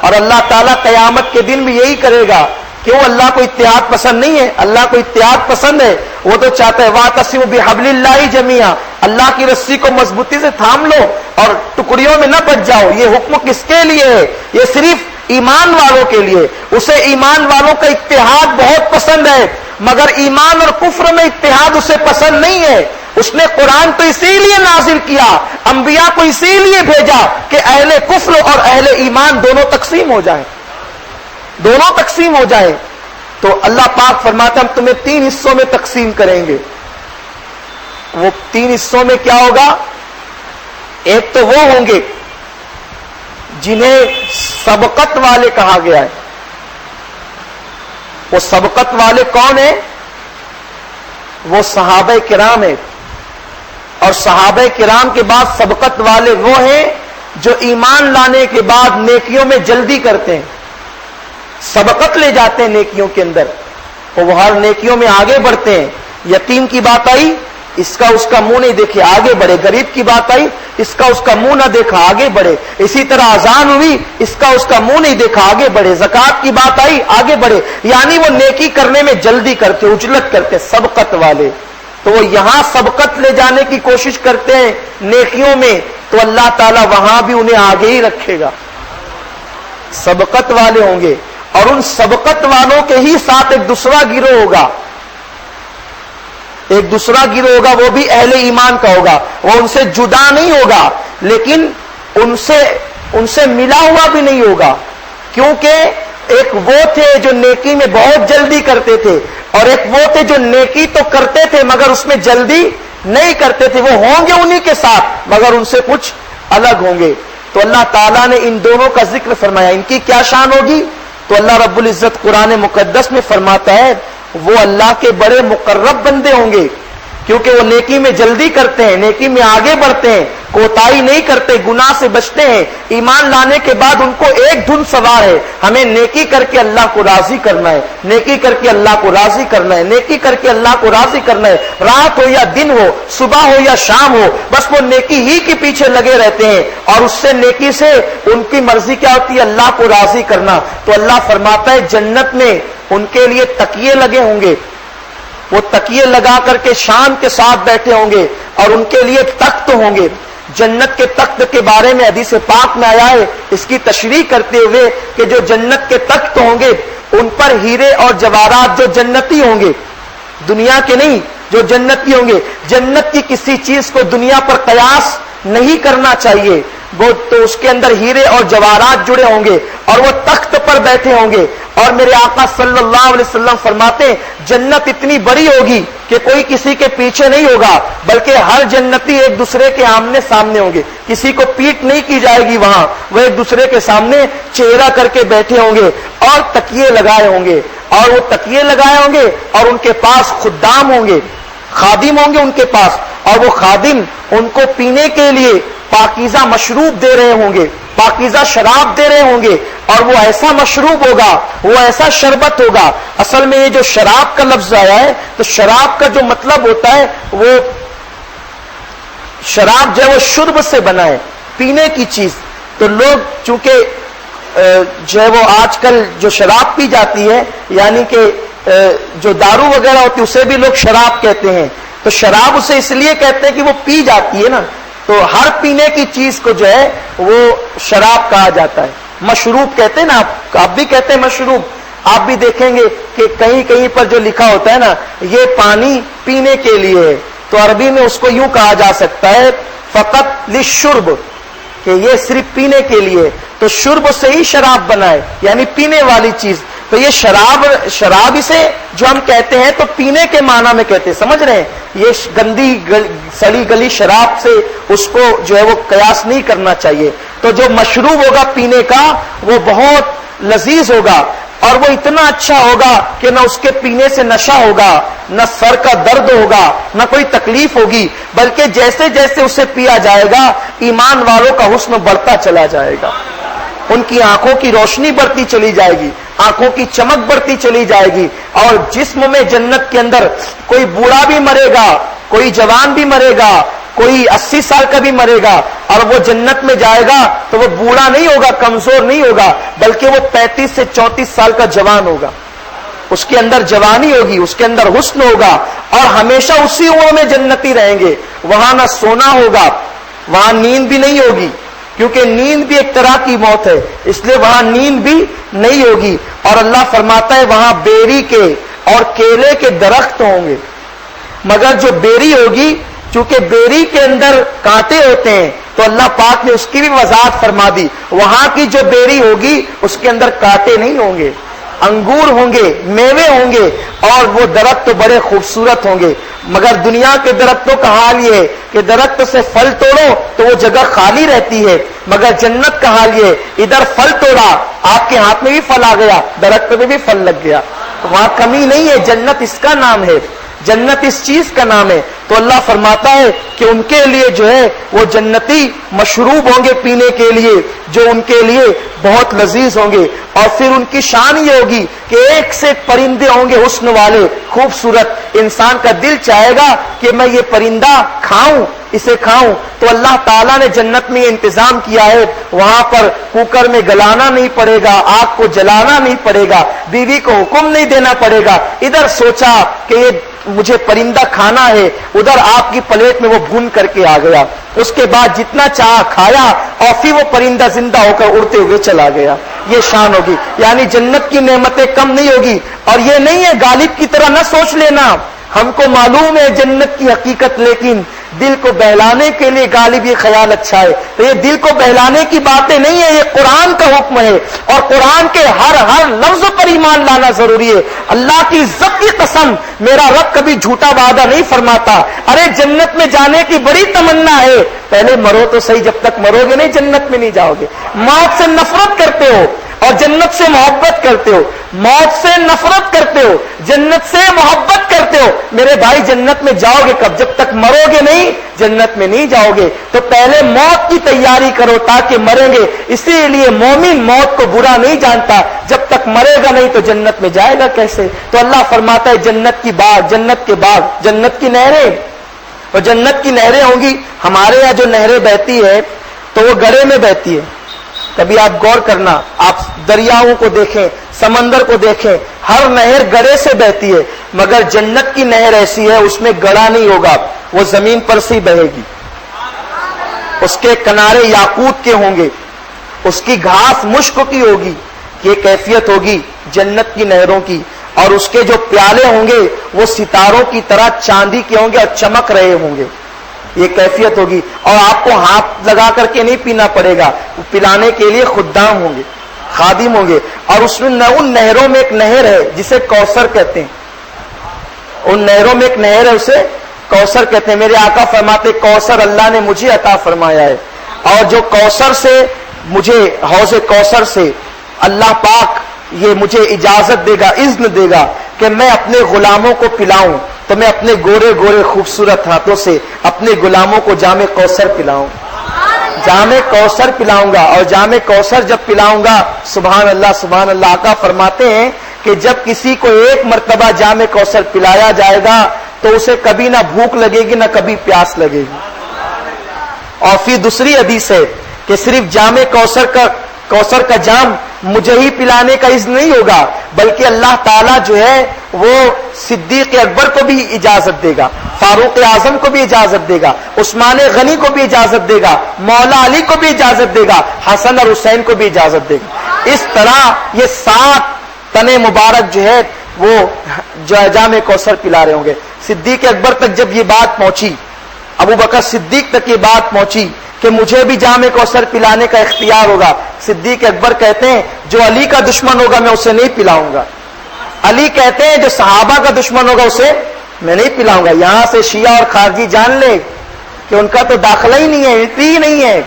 اور اللہ تعالیٰ قیامت کے دن بھی یہی کرے گا۔ کیوں؟ اللہ کو اتحاد پسند نہیں ہے، اللہ کو اتحاد پسند ہے۔ وہ تو چاہتا ہے وَاعْتَصِمُوا بِحَبْلِ اللَّهِ جَمِيعًا، اللہ کی رسی کو مضبوطی سے تھام لو اور ٹکڑیوں میں نہ بچ جاؤ۔ یہ حکم کس کے لیے ہے؟ یہ صرف ایمان والوں کے لیے۔ اسے ایمان والوں کا اتحاد بہت پسند ہے، مگر ایمان اور کفر میں اتحاد اسے پسند نہیں ہے۔ اس نے قرآن تو اسی لیے نازل کیا، انبیاء کو اسی لیے بھیجا کہ اہل کفر اور اہل ایمان دونوں تقسیم ہو جائیں، دونوں تقسیم ہو جائیں۔ تو اللہ پاک فرماتا ہم تمہیں 3 حصوں میں تقسیم کریں گے۔ وہ 3 حصوں میں کیا ہوگا؟ ایک تو وہ ہوں گے جنہیں سبقت والے کہا گیا ہے۔ وہ سبقت والے کون ہیں؟ وہ صحابہ کرام ہیں، اور صحابہ کرام کے بعد سبقت والے وہ ہیں جو ایمان لانے کے بعد نیکیوں میں جلدی کرتے ہیں، سبقت لے جاتے ہیں نیکیوں کے اندر، وہ ہر نیکیوں میں آگے بڑھتے ہیں۔ یتیم کی بات آئی، اس کا اس کا منہ نہیں دیکھے آگے بڑھے۔ غریب کی بات آئی، اس کا اس کا منہ نہ دیکھا آگے بڑھے۔ اسی طرح اذان ہوئی، اس کا اس کا منہ نہیں دیکھا آگے بڑھے۔ زکوٰۃ کی بات آئی، آگے بڑھے۔ یعنی وہ نیکی کرنے میں جلدی کرتے، عجلت کرتے، سبقت والے۔ تو وہ یہاں سبقت لے جانے کی کوشش کرتے ہیں نیکیوں میں، تو اللہ تعالیٰ وہاں بھی انہیں آگے ہی رکھے گا، سبقت والے ہوں گے۔ اور ان سبقت والوں کے ہی ساتھ ایک دوسرا گروہ ہوگا، ایک دوسرا گروہ ہوگا، وہ بھی اہل ایمان کا ہوگا۔ وہ ان سے جدا نہیں ہوگا، لیکن ان سے ملا ہوا بھی نہیں ہوگا، کیونکہ ایک وہ تھے جو نیکی میں بہت جلدی کرتے تھے، اور ایک وہ تھے جو نیکی تو کرتے تھے مگر اس میں جلدی نہیں کرتے تھے۔ وہ ہوں گے انہی کے ساتھ، مگر ان سے کچھ الگ ہوں گے۔ تو اللہ تعالیٰ نے ان دونوں کا ذکر فرمایا۔ ان کی کیا شان ہوگی؟ تو اللہ رب العزت قرآن مقدس میں فرماتا ہے وہ اللہ کے بڑے مقرب بندے ہوں گے، کیونکہ وہ نیکی میں جلدی کرتے ہیں، نیکی میں آگے بڑھتے ہیں، کوتاہی نہیں کرتے، گناہ سے بچتے ہیں۔ ایمان لانے کے بعد ان کو ایک دھن سوار ہے، ہمیں نیکی کر کے اللہ کو راضی کرنا ہے، نیکی کر کے اللہ کو راضی کرنا ہے، نیکی کر کے اللہ کو راضی کرنا ہے۔ رات ہو یا دن ہو، صبح ہو یا شام ہو، بس وہ نیکی ہی کے پیچھے لگے رہتے ہیں، اور اس سے نیکی سے ان کی مرضی کیا ہوتی ہے؟ اللہ کو راضی کرنا۔ تو اللہ فرماتا ہے جنت میں ان کے لیے تکیے لگے ہوں گے، وہ تکیے لگا کر کے شان کے ساتھ بیٹھے ہوں گے، اور ان کے لیے تخت ہوں گے۔ جنت کے تخت کے بارے میں حدیث پاک میں آیا ہے، اس کی تشریح کرتے ہوئے کہ جو جنت کے تخت ہوں گے ان پر ہیرے اور جواہرات، جو جنتی ہوں گے، دنیا کے نہیں، جو جنتی ہوں گے۔ جنت کی کسی چیز کو دنیا پر قیاس نہیں کرنا چاہیے۔ وہ تو اس کے اندر ہیرے اور جواہرات جڑے ہوں گے اور وہ تخت پر بیٹھے ہوں گے. اور میرے آقا صلی اللہ علیہ وسلم فرماتے ہیں جنت اتنی بڑی ہوگی کہ کوئی کسی کے پیچھے نہیں ہوگا, بلکہ ہر جنتی ایک دوسرے کے آمنے سامنے ہوں گے. کسی کو پیٹ نہیں کی جائے گی وہاں, وہ ایک دوسرے کے سامنے چہرہ کر کے بیٹھے ہوں گے اور تکیے لگائے ہوں گے. اور وہ تکیے لگائے ہوں گے اور ان کے پاس خدام ہوں گے, خادم ہوں گے ان کے پاس, اور وہ خادم ان کو پینے کے لیے پاکیزہ مشروب دے رہے ہوں گے, پاکیزہ شراب دے رہے ہوں گے. اور وہ ایسا مشروب ہوگا, وہ ایسا شربت ہوگا. اصل میں یہ جو شراب کا لفظ آیا ہے تو شراب کا جو مطلب ہوتا ہے وہ شراب جو ہے وہ شرب سے بنا ہے, پینے کی چیز. تو لوگ چونکہ جو ہے وہ آج کل جو شراب پی جاتی ہے, یعنی کہ جو دارو وغیرہ ہوتی ہے اسے بھی لوگ شراب کہتے ہیں. تو شراب اسے اس لیے کہتے ہیں کہ وہ پی جاتی ہے نا, تو ہر پینے کی چیز کو جو ہے وہ شراب کہا جاتا ہے. مشروب کہتے ہیں نا, آپ بھی کہتے ہیں مشروب. آپ بھی دیکھیں گے کہ کہیں کہیں پر جو لکھا ہوتا ہے نا یہ پانی پینے کے لیے ہے, تو عربی میں اس کو یوں کہا جا سکتا ہے فقط للشرب, کہ یہ صرف پینے کے لیے. تو شرب سے ہی شراب بنا ہے, یعنی پینے والی چیز. تو یہ شراب اسے جو ہم کہتے ہیں تو پینے کے معنی میں کہتے ہیں, سمجھ رہے ہیں. یہ گندی سڑی گلی شراب سے اس کو جو ہے وہ قیاس نہیں کرنا چاہیے. تو جو مشروب ہوگا پینے کا وہ بہت لذیذ ہوگا, اور وہ اتنا اچھا ہوگا کہ نہ اس کے پینے سے نشہ ہوگا, نہ سر کا درد ہوگا, نہ کوئی تکلیف ہوگی, بلکہ جیسے جیسے اسے پیا جائے گا ایمان والوں کا حسن بڑھتا چلا جائے گا, ان کی آنکھوں کی روشنی بڑھتی چلی جائے گی, آنکھوں کی چمک بڑھتی چلی جائے گی. اور جسم میں جنت کے اندر کوئی بوڑھا بھی مرے گا, کوئی جوان بھی مرے گا, کوئی 80 سال کا بھی مرے گا, اور وہ جنت میں جائے گا تو وہ بوڑھا نہیں ہوگا, کمزور نہیں ہوگا, بلکہ وہ 35 سے 34 سال کا جوان ہوگا. اس کے اندر جوانی ہوگی, اس کے اندر حسن ہوگا, اور ہمیشہ اسی عمر میں جنتی رہیں گے. وہاں نہ سونا ہوگا, وہاں نیند بھی نہیں ہوگی, کیونکہ نیند بھی ایک طرح کی موت ہے, اس لیے وہاں نیند بھی نہیں ہوگی. اور اللہ فرماتا ہے وہاں بیری کے اور کیلے کے درخت ہوں گے, مگر جو بیری ہوگی, چونکہ بیری کے اندر کانٹے ہوتے ہیں تو اللہ پاک نے اس کی بھی وضاحت فرما دی. وہاں کی جو بیری ہوگی اس کے اندر کانٹے نہیں ہوں گے, انگور ہوں گے, میوے ہوں گے, اور وہ درخت تو بڑے خوبصورت ہوں گے. مگر دنیا کے درختوں کا حال یہ ہے کہ درخت سے پھل توڑو تو وہ جگہ خالی رہتی ہے, مگر جنت کا حال یہ ہے ادھر پھل توڑا, آپ کے ہاتھ میں بھی پھل آ گیا, درخت میں بھی پھل لگ گیا. وہاں کمی نہیں ہے, جنت اس کا نام ہے, جنت اس چیز کا نام ہے. تو اللہ فرماتا ہے کہ ان کے لیے جو ہے وہ جنتی مشروب ہوں گے پینے کے لیے, جو ان کے لیے بہت لذیذ ہوں گے. اور پھر ان کی شان یہ ہوگی کہ ایک سے ایک پرندے ہوں گے حسن والے, خوبصورت. انسان کا دل چاہے گا کہ میں یہ پرندہ کھاؤں, اسے کھاؤں. تو اللہ تعالیٰ نے جنت میں یہ انتظام کیا ہے, وہاں پر کوکر میں گلانا نہیں پڑے گا, آگ کو جلانا نہیں پڑے گا, بیوی کو حکم نہیں دینا پڑے گا. ادھر سوچا کہ یہ مجھے پرندہ کھانا ہے, ادھر آپ کی پلیٹ میں وہ بھون کر کے آ گیا. اس کے بعد جتنا چاہا کھایا, اور پھر وہ پرندہ زندہ ہو کر اڑتے ہوئے چلا گیا. یہ شان ہوگی, یعنی جنت کی نعمتیں کم نہیں ہوگی. اور یہ نہیں ہے غالب کی طرح نہ سوچ لینا, ہم کو معلوم ہے جنت کی حقیقت, لیکن دل کو بہلانے کے لیے غالب یہ خیال اچھا ہے. تو یہ دل کو بہلانے کی باتیں نہیں ہے, یہ قرآن کا حکم ہے, اور قرآن کے ہر لفظ پر ایمان لانا ضروری ہے. اللہ کی عزت کی قسم, میرا رب کبھی جھوٹا وعدہ نہیں فرماتا. ارے جنت میں جانے کی بڑی تمنا ہے, پہلے مرو تو صحیح, جب تک مرو گے نہیں جنت میں نہیں جاؤ گے. موت سے نفرت کرتے ہو اور جنت سے محبت کرتے ہو, موت سے نفرت کرتے ہو, جنت سے محبت کرتے ہو. میرے بھائی جنت میں جاؤ گے کب؟ جب تک مرو گے نہیں جنت میں نہیں جاؤ گے. تو پہلے موت کی تیاری کرو تاکہ مریں گے. اسی لیے مومن موت کو برا نہیں جانتا, جب تک مرے گا نہیں تو جنت میں جائے گا کیسے؟ تو اللہ فرماتا ہے جنت کی باغ, جنت کے باغ, جنت کی نہریں, اور جنت کی نہریں ہوں گی. ہمارے یہاں جو نہریں بہتی ہے تو وہ گڑھے میں بہتی ہے. کبھی آپ غور کرنا, آپ دریاؤں کو دیکھیں, سمندر کو دیکھیں, ہر نہر گڑھے سے بہتی ہے. مگر جنت کی نہر ایسی ہے اس میں گڑھا نہیں ہوگا, وہ زمین پر سے بہے گی. اس کے کنارے یاقوت کے ہوں گے, اس کی گھاس مشک کی ہوگی. یہ کیفیت ہوگی جنت کی نہروں کی. اور اس کے جو پیالے ہوں گے وہ ستاروں کی طرح چاندی کے ہوں گے اور چمک رہے ہوں گے. یہ کیفیت ہوگی. اور آپ کو ہاتھ لگا کر کے نہیں پینا پڑے گا, پلانے کے لیے خدام ہوں گے, خادم ہوں گے. اور اس میں ان نہروں میں ایک نہر ہے جسے کوثر کہتے ہیں, ان نہروں میں ایک نہر ہے اسے کوثر کہتے ہیں. میرے آقا فرماتے کوثر اللہ نے مجھے عطا فرمایا ہے, اور جو کوثر سے مجھے حوض کوثر سے اللہ پاک یہ مجھے اجازت دے گا, اذن دے گا کہ میں اپنے غلاموں کو پلاؤں, تو میں اپنے گورے گورے خوبصورت ہاتھوں سے اپنے غلاموں کو جام کوثر پلاؤں, جام کوثر پلاؤں گا. اور جام کوثر جب پلاؤں گا, سبحان اللہ سبحان اللہ, آقا فرماتے ہیں کہ جب کسی کو ایک مرتبہ جام کوثر پلایا جائے گا تو اسے کبھی نہ بھوک لگے گی نہ کبھی پیاس لگے گی. اور پھر دوسری حدیث ہے کہ صرف جام کوثر کا جام مجھے ہی پلانے کا اذن نہیں ہوگا, بلکہ اللہ تعالیٰ جو ہے وہ صدیق اکبر کو بھی اجازت دے گا, فاروق اعظم کو بھی اجازت دے گا, عثمان غنی کو بھی اجازت دے گا, مولا علی کو بھی اجازت دے گا, حسن اور حسین کو بھی اجازت دے گا. اس طرح یہ 7 تنے مبارک جو ہے وہ جام کوثر پلا رہے ہوں گے. صدیق اکبر تک جب یہ بات پہنچی, ابو بکر صدیق تک یہ بات پہنچی کہ مجھے بھی جام کوثر پلانے کا اختیار ہوگا, صدیق اکبر کہتے ہیں جو علی کا دشمن ہوگا میں اسے نہیں پلاؤں گا. علی کہتے ہیں جو صحابہ کا دشمن ہوگا اسے میں نہیں پلاؤں گا. یہاں سے شیعہ اور خارجی جان لے کہ ان کا تو داخلہ ہی نہیں ہے, انٹری ہی نہیں ہے.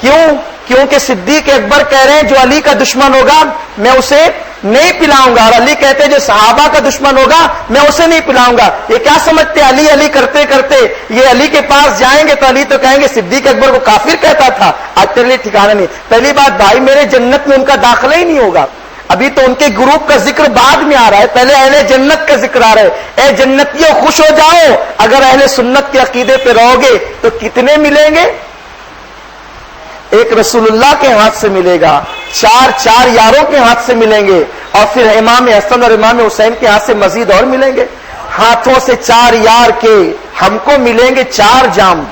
کیوں؟ کیونکہ صدیق اکبر کہہ رہے ہیں جو علی کا دشمن ہوگا میں اسے نہیں پلاؤں گا, اور علی کہتے ہیں جو صحابہ کا دشمن ہوگا میں اسے نہیں پلاؤں گا. یہ کیا سمجھتے علی علی کرتے کرتے یہ علی کے پاس جائیں گے تو علی تو کہیں گے صدیق اکبر کو کافر کہتا تھا, آج تیرے لیے ٹھکانا نہیں. پہلی بات بھائی میرے جنت میں ان کا داخلہ ہی نہیں ہوگا, ابھی تو ان کے گروپ کا ذکر بعد میں آ رہا ہے, پہلے اہل جنت کا ذکر آ رہا ہے. اے جنتیوں خوش ہو جاؤ, اگر اہل سنت کے عقیدے پہ رہو گے تو کتنے ملیں گے؟ ایک رسول اللہ کے ہاتھ سے ملے گا, 4 یاروں کے ہاتھ سے ملیں گے, اور پھر امام حسن اور امام حسین کے ہاتھ سے مزید اور ملیں گے. ہاتھوں سے 4 یار کے ہم کو ملیں گے 4 جام.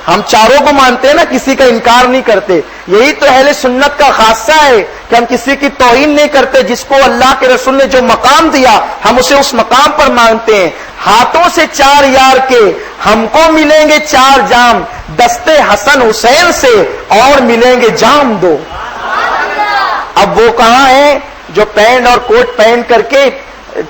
ہم چاروں کو مانتے ہیں نا, کسی کا انکار نہیں کرتے. یہی تو اہل سنت کا خاصہ ہے کہ ہم کسی کی توہین نہیں کرتے. جس کو اللہ کے رسول نے جو مقام دیا ہم اسے اس مقام پر مانتے ہیں. ہاتھوں سے 4 یار کے ہم کو ملیں گے 4 جام, دستے حسن حسین سے اور ملیں گے جام 2. اب وہ کہاں ہیں جو پینٹ اور کوٹ پہن کر کے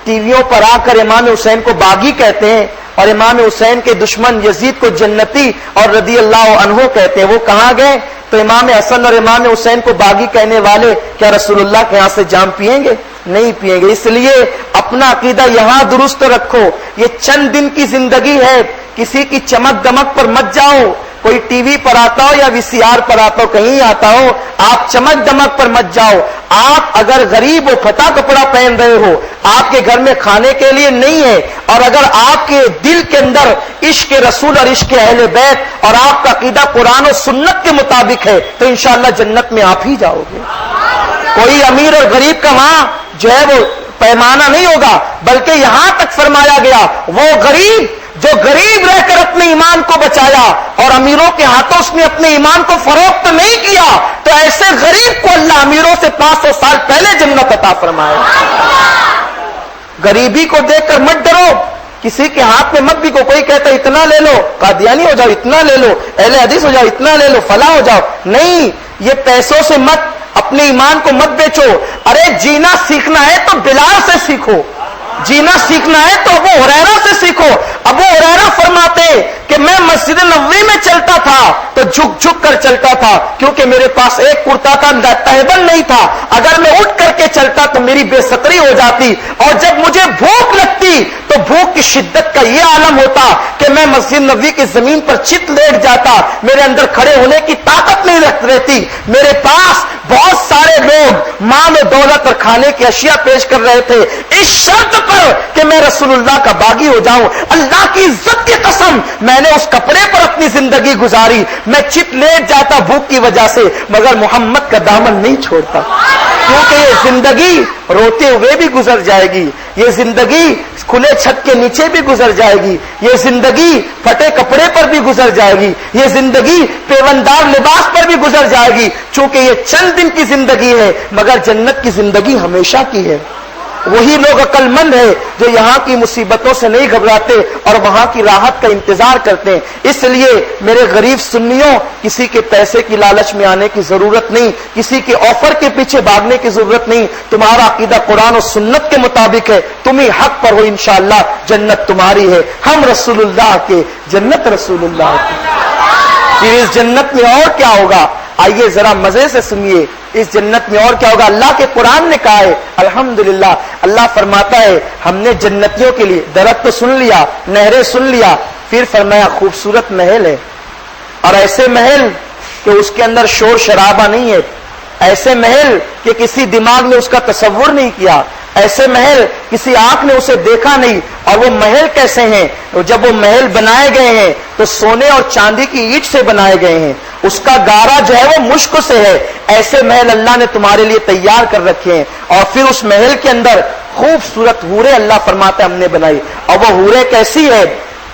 ٹی ویوں پر آ کر امام حسین کو باغی کہتے ہیں اور امام حسین کے دشمن یزید کو جنتی اور رضی اللہ عنہ کہتے ہیں؟ وہ کہاں گئے؟ تو امام حسن اور امام حسین کو باغی کہنے والے کیا رسول اللہ کے ہاں سے جام پئیں گے؟ نہیں پئیں گے. اس لیے اپنا عقیدہ یہاں درست رکھو. یہ چند دن کی زندگی ہے, کسی کی چمک دمک پر مت جاؤ. کوئی ٹی وی پر آتا ہو یا وی سی آر پر آتا ہو, کہیں آتا ہو, آپ چمک دمک پر مت جاؤ. آپ اگر غریب ہو, پھٹا کپڑا پہن رہے ہو, آپ کے گھر میں کھانے کے لیے نہیں ہے, اور اگر آپ کے دل کے اندر عشق رسول اور عشق اہل بیت اور آپ کا عقیدہ قرآن و سنت کے مطابق ہے تو انشاءاللہ جنت میں آپ ہی جاؤ گے. کوئی امیر اور غریب کا وہاں جو ہے وہ پیمانہ نہیں ہوگا, بلکہ یہاں تک فرمایا گیا وہ غریب جو غریب رہ کر اپنے ایمان کو بچایا اور امیروں کے ہاتھوں اس نے اپنے ایمان کو فروخت نہیں کیا, تو ایسے غریب کو اللہ امیروں سے 500 سال پہلے جنت عطا فرمائے. غریبی کو دیکھ کر مت ڈرو, کسی کے ہاتھ میں مت بکو. کوئی کہتا ہے اتنا لے لو, قادیانی ہو جاؤ, اتنا لے لو, اہل حدیث ہو جاؤ, اتنا لے لو, فلاں ہو جاؤ. نہیں, یہ پیسوں سے مت اپنے ایمان کو مت بیچو. ارے جینا سیکھنا ہے تو بلال سے سیکھو, جینا سیکھنا ہے تو ابو ہریرہ سے سیکھو. ابو ہریرہ فرماتے کہ میں مسجد نبوی میں چلتا تھا تو جھک جھک کر چلتا تھا, کیونکہ میرے پاس ایک کرتا تھا, تہبند نہیں تھا. اگر میں اٹھ کر کے چلتا تو میری بے ستری ہو جاتی, اور جب مجھے بھوک لگتی تو بھوک کی شدت کا یہ عالم ہوتا کہ میں مسجد نبوی کی زمین پر چت لیٹ جاتا. میرے اندر کھڑے ہونے کی طاقت نہیں رہتی. میرے پاس بہت سارے لوگ مال و دولت اور کھانے کی اشیاء پیش کر رہے تھے, اس شرط پر کہ میں رسول اللہ کا باغی ہو جاؤں. اللہ کی عزت کی قسم, میں نے اس کپڑے پر اپنی زندگی گزاری. میں چت لیٹ جاتا بھوک کی وجہ سے, مگر محمد کا دامن نہیں چھوڑتا, کیونکہ یہ زندگی روتے ہوئے بھی گزر جائے گی, یہ زندگی کھلے چھت کے نیچے بھی گزر جائے گی, یہ زندگی پھٹے کپڑے پر بھی گزر جائے گی, یہ زندگی پیوندار لباس پر بھی گزر جائے گی. چونکہ یہ چند دن کی زندگی ہے, مگر جنت کی زندگی ہمیشہ کی ہے. وہی لوگ عقل مند ہیں جو یہاں کی مصیبتوں سے نہیں گھبراتے اور وہاں کی راحت کا انتظار کرتے ہیں. اس لیے میرے غریب سنیوں، کسی کے پیسے کی لالچ میں آنے کی ضرورت نہیں، کسی کے آفر کے پیچھے بھاگنے کی ضرورت نہیں. تمہارا عقیدہ قرآن و سنت کے مطابق ہے، تم ہی حق پر ہو، انشاءاللہ جنت تمہاری ہے. ہم رسول اللہ کے، جنت رسول اللہ کی. پھر اس جنت میں اور کیا ہوگا؟ آئیے ذرا مزے سے سنیے، اس جنت میں اور کیا ہوگا؟ اللہ کے قرآن نے کہا ہے. الحمدللہ اللہ فرماتا ہے ہم نے جنتیوں کے لیے درخت تو سن لیا، نہریں سن لیا، پھر فرمایا خوبصورت محل ہے. اور ایسے محل کہ اس کے اندر شور شرابہ نہیں ہے، ایسے محل کہ کسی دماغ نے اس کا تصور نہیں کیا، ایسے محل کسی آنکھ نے اسے دیکھا نہیں. اور وہ محل کیسے ہیں؟ جب وہ محل بنائے گئے ہیں تو سونے اور چاندی کی اینٹ سے بنائے گئے ہیں، اس کا گارا جو ہے وہ مشک سے ہے. ایسے محل اللہ نے تمہارے لیے تیار کر رکھے ہیں. اور پھر اس محل کے اندر خوبصورت حوریں اللہ فرماتا ہے ہم نے بنائی. اور وہ حوریں کیسی ہے؟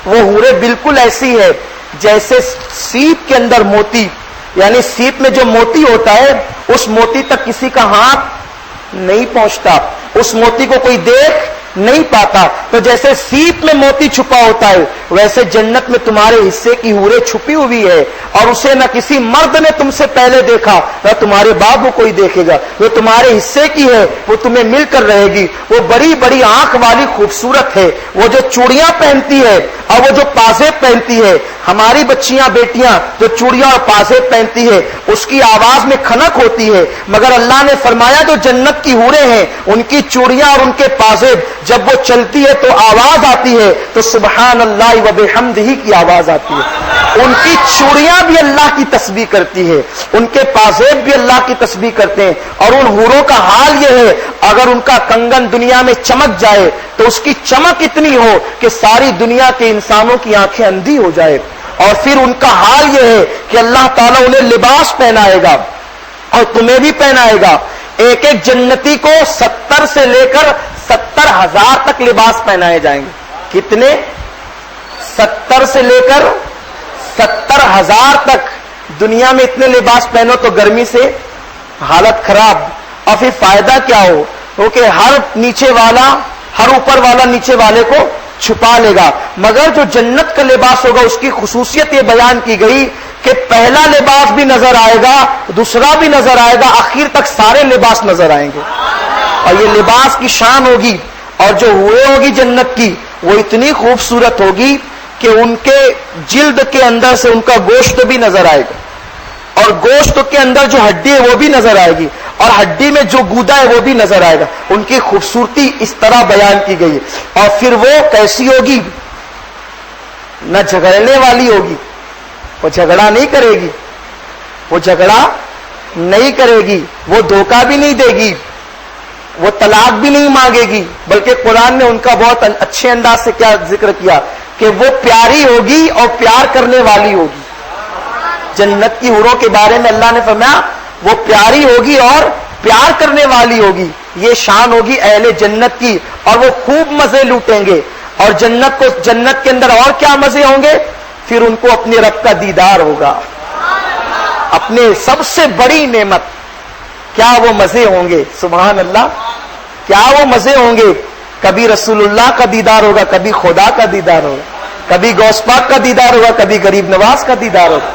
وہ حوریں بالکل ایسی ہے جیسے سیپ کے اندر موتی، یعنی سیپ میں جو موتی ہوتا ہے اس موتی تک کسی کا ہاتھ نہیں پہنچتا، اس موتی کو کوئی دیکھ نہیں پاتا. تو جیسے سیپ میں موتی چھپا ہوتا ہے ویسے جنت میں تمہارے حصے کی حوریں چھپی ہوئی ہے. اور اسے نہ کسی مرد نے تم سے پہلے دیکھا، نہ تمہارے بعد وہ کوئی دیکھے گا. وہ تمہارے حصے کی ہے، وہ تمہیں مل کر رہے گی. وہ بڑی بڑی آنکھ والی خوبصورت ہے، وہ جو چوڑیاں پہنتی ہے اور وہ جو پازیب پہنتی ہے. ہماری بچیاں بیٹیاں جو چوڑیاں اور پازیب پہنتی ہے اس کی آواز میں کھنک ہوتی ہے، مگر اللہ نے فرمایا جو جنت کی حوریں ہیں ان کی چوڑیاں اور ان کے پازیب جب وہ چلتی ہے تو آواز آتی ہے تو سبحان اللہ و بحمدہ کی آواز آتی ہے. ان کی چوڑیاں بھی اللہ کی تسبیح کرتی ہے، ان کے پازیب بھی اللہ کی تسبیح کرتے ہیں. اور ان حوروں کا حال یہ ہے اگر ان کا کنگن دنیا میں چمک جائے تو اس کی چمک اتنی ہو کہ ساری دنیا کے انسانوں کی آنکھیں اندھی ہو جائے. اور پھر ان کا حال یہ ہے کہ اللہ تعالیٰ انہیں لباس پہنائے گا اور تمہیں بھی پہنائے گا. ایک ایک جنتی کو 70 سے لے کر 70,000 تک لباس پہنائے جائیں گے. کتنے؟ 70 سے لے کر 70,000 تک. دنیا میں اتنے لباس پہنو تو گرمی سے حالت خراب. اور پھر فائدہ کیا ہو؟ کیونکہ ہر نیچے والا، ہر اوپر والا نیچے والے کو چھپا لے گا. مگر جو جنت کا لباس ہوگا اس کی خصوصیت یہ بیان کی گئی کہ پہلا لباس بھی نظر آئے گا، دوسرا بھی نظر آئے گا، آخر تک سارے لباس نظر آئیں گے. اور یہ لباس کی شان ہوگی. اور جو ہوئے ہوگی جنت کی وہ اتنی خوبصورت ہوگی کہ ان کے جلد کے اندر سے ان کا گوشت بھی نظر آئے گا، اور گوشت کے اندر جو ہڈی ہے وہ بھی نظر آئے گی، اور ہڈی میں جو گودا ہے وہ بھی نظر آئے گا. ان کی خوبصورتی اس طرح بیان کی گئی. اور پھر وہ کیسی ہوگی؟ نہ جھگڑنے والی ہوگی، وہ جھگڑا نہیں کرے گی، وہ جھگڑا نہیں کرے گی، وہ دھوکہ بھی نہیں دے گی، وہ طلاق بھی نہیں مانگے گی. بلکہ قرآن نے ان کا بہت اچھے انداز سے کیا ذکر کیا کہ وہ پیاری ہوگی اور پیار کرنے والی ہوگی. جنت کی حوروں کے بارے میں اللہ نے فرمایا وہ پیاری ہوگی اور پیار کرنے والی ہوگی. یہ شان ہوگی اہل جنت کی. اور وہ خوب مزے لوٹیں گے. اور جنت کے اندر اور کیا مزے ہوں گے؟ پھر ان کو اپنے رب کا دیدار ہوگا. اپنے سب سے بڑی نعمت، کیا وہ مزے ہوں گے؟ سبحان اللہ، کیا وہ مزے ہوں گے؟ کبھی رسول اللہ کا دیدار ہوگا، کبھی خدا کا دیدار ہوگا، کبھی غوث پاک کا دیدار ہوگا، کبھی غریب نواز کا دیدار ہوگا.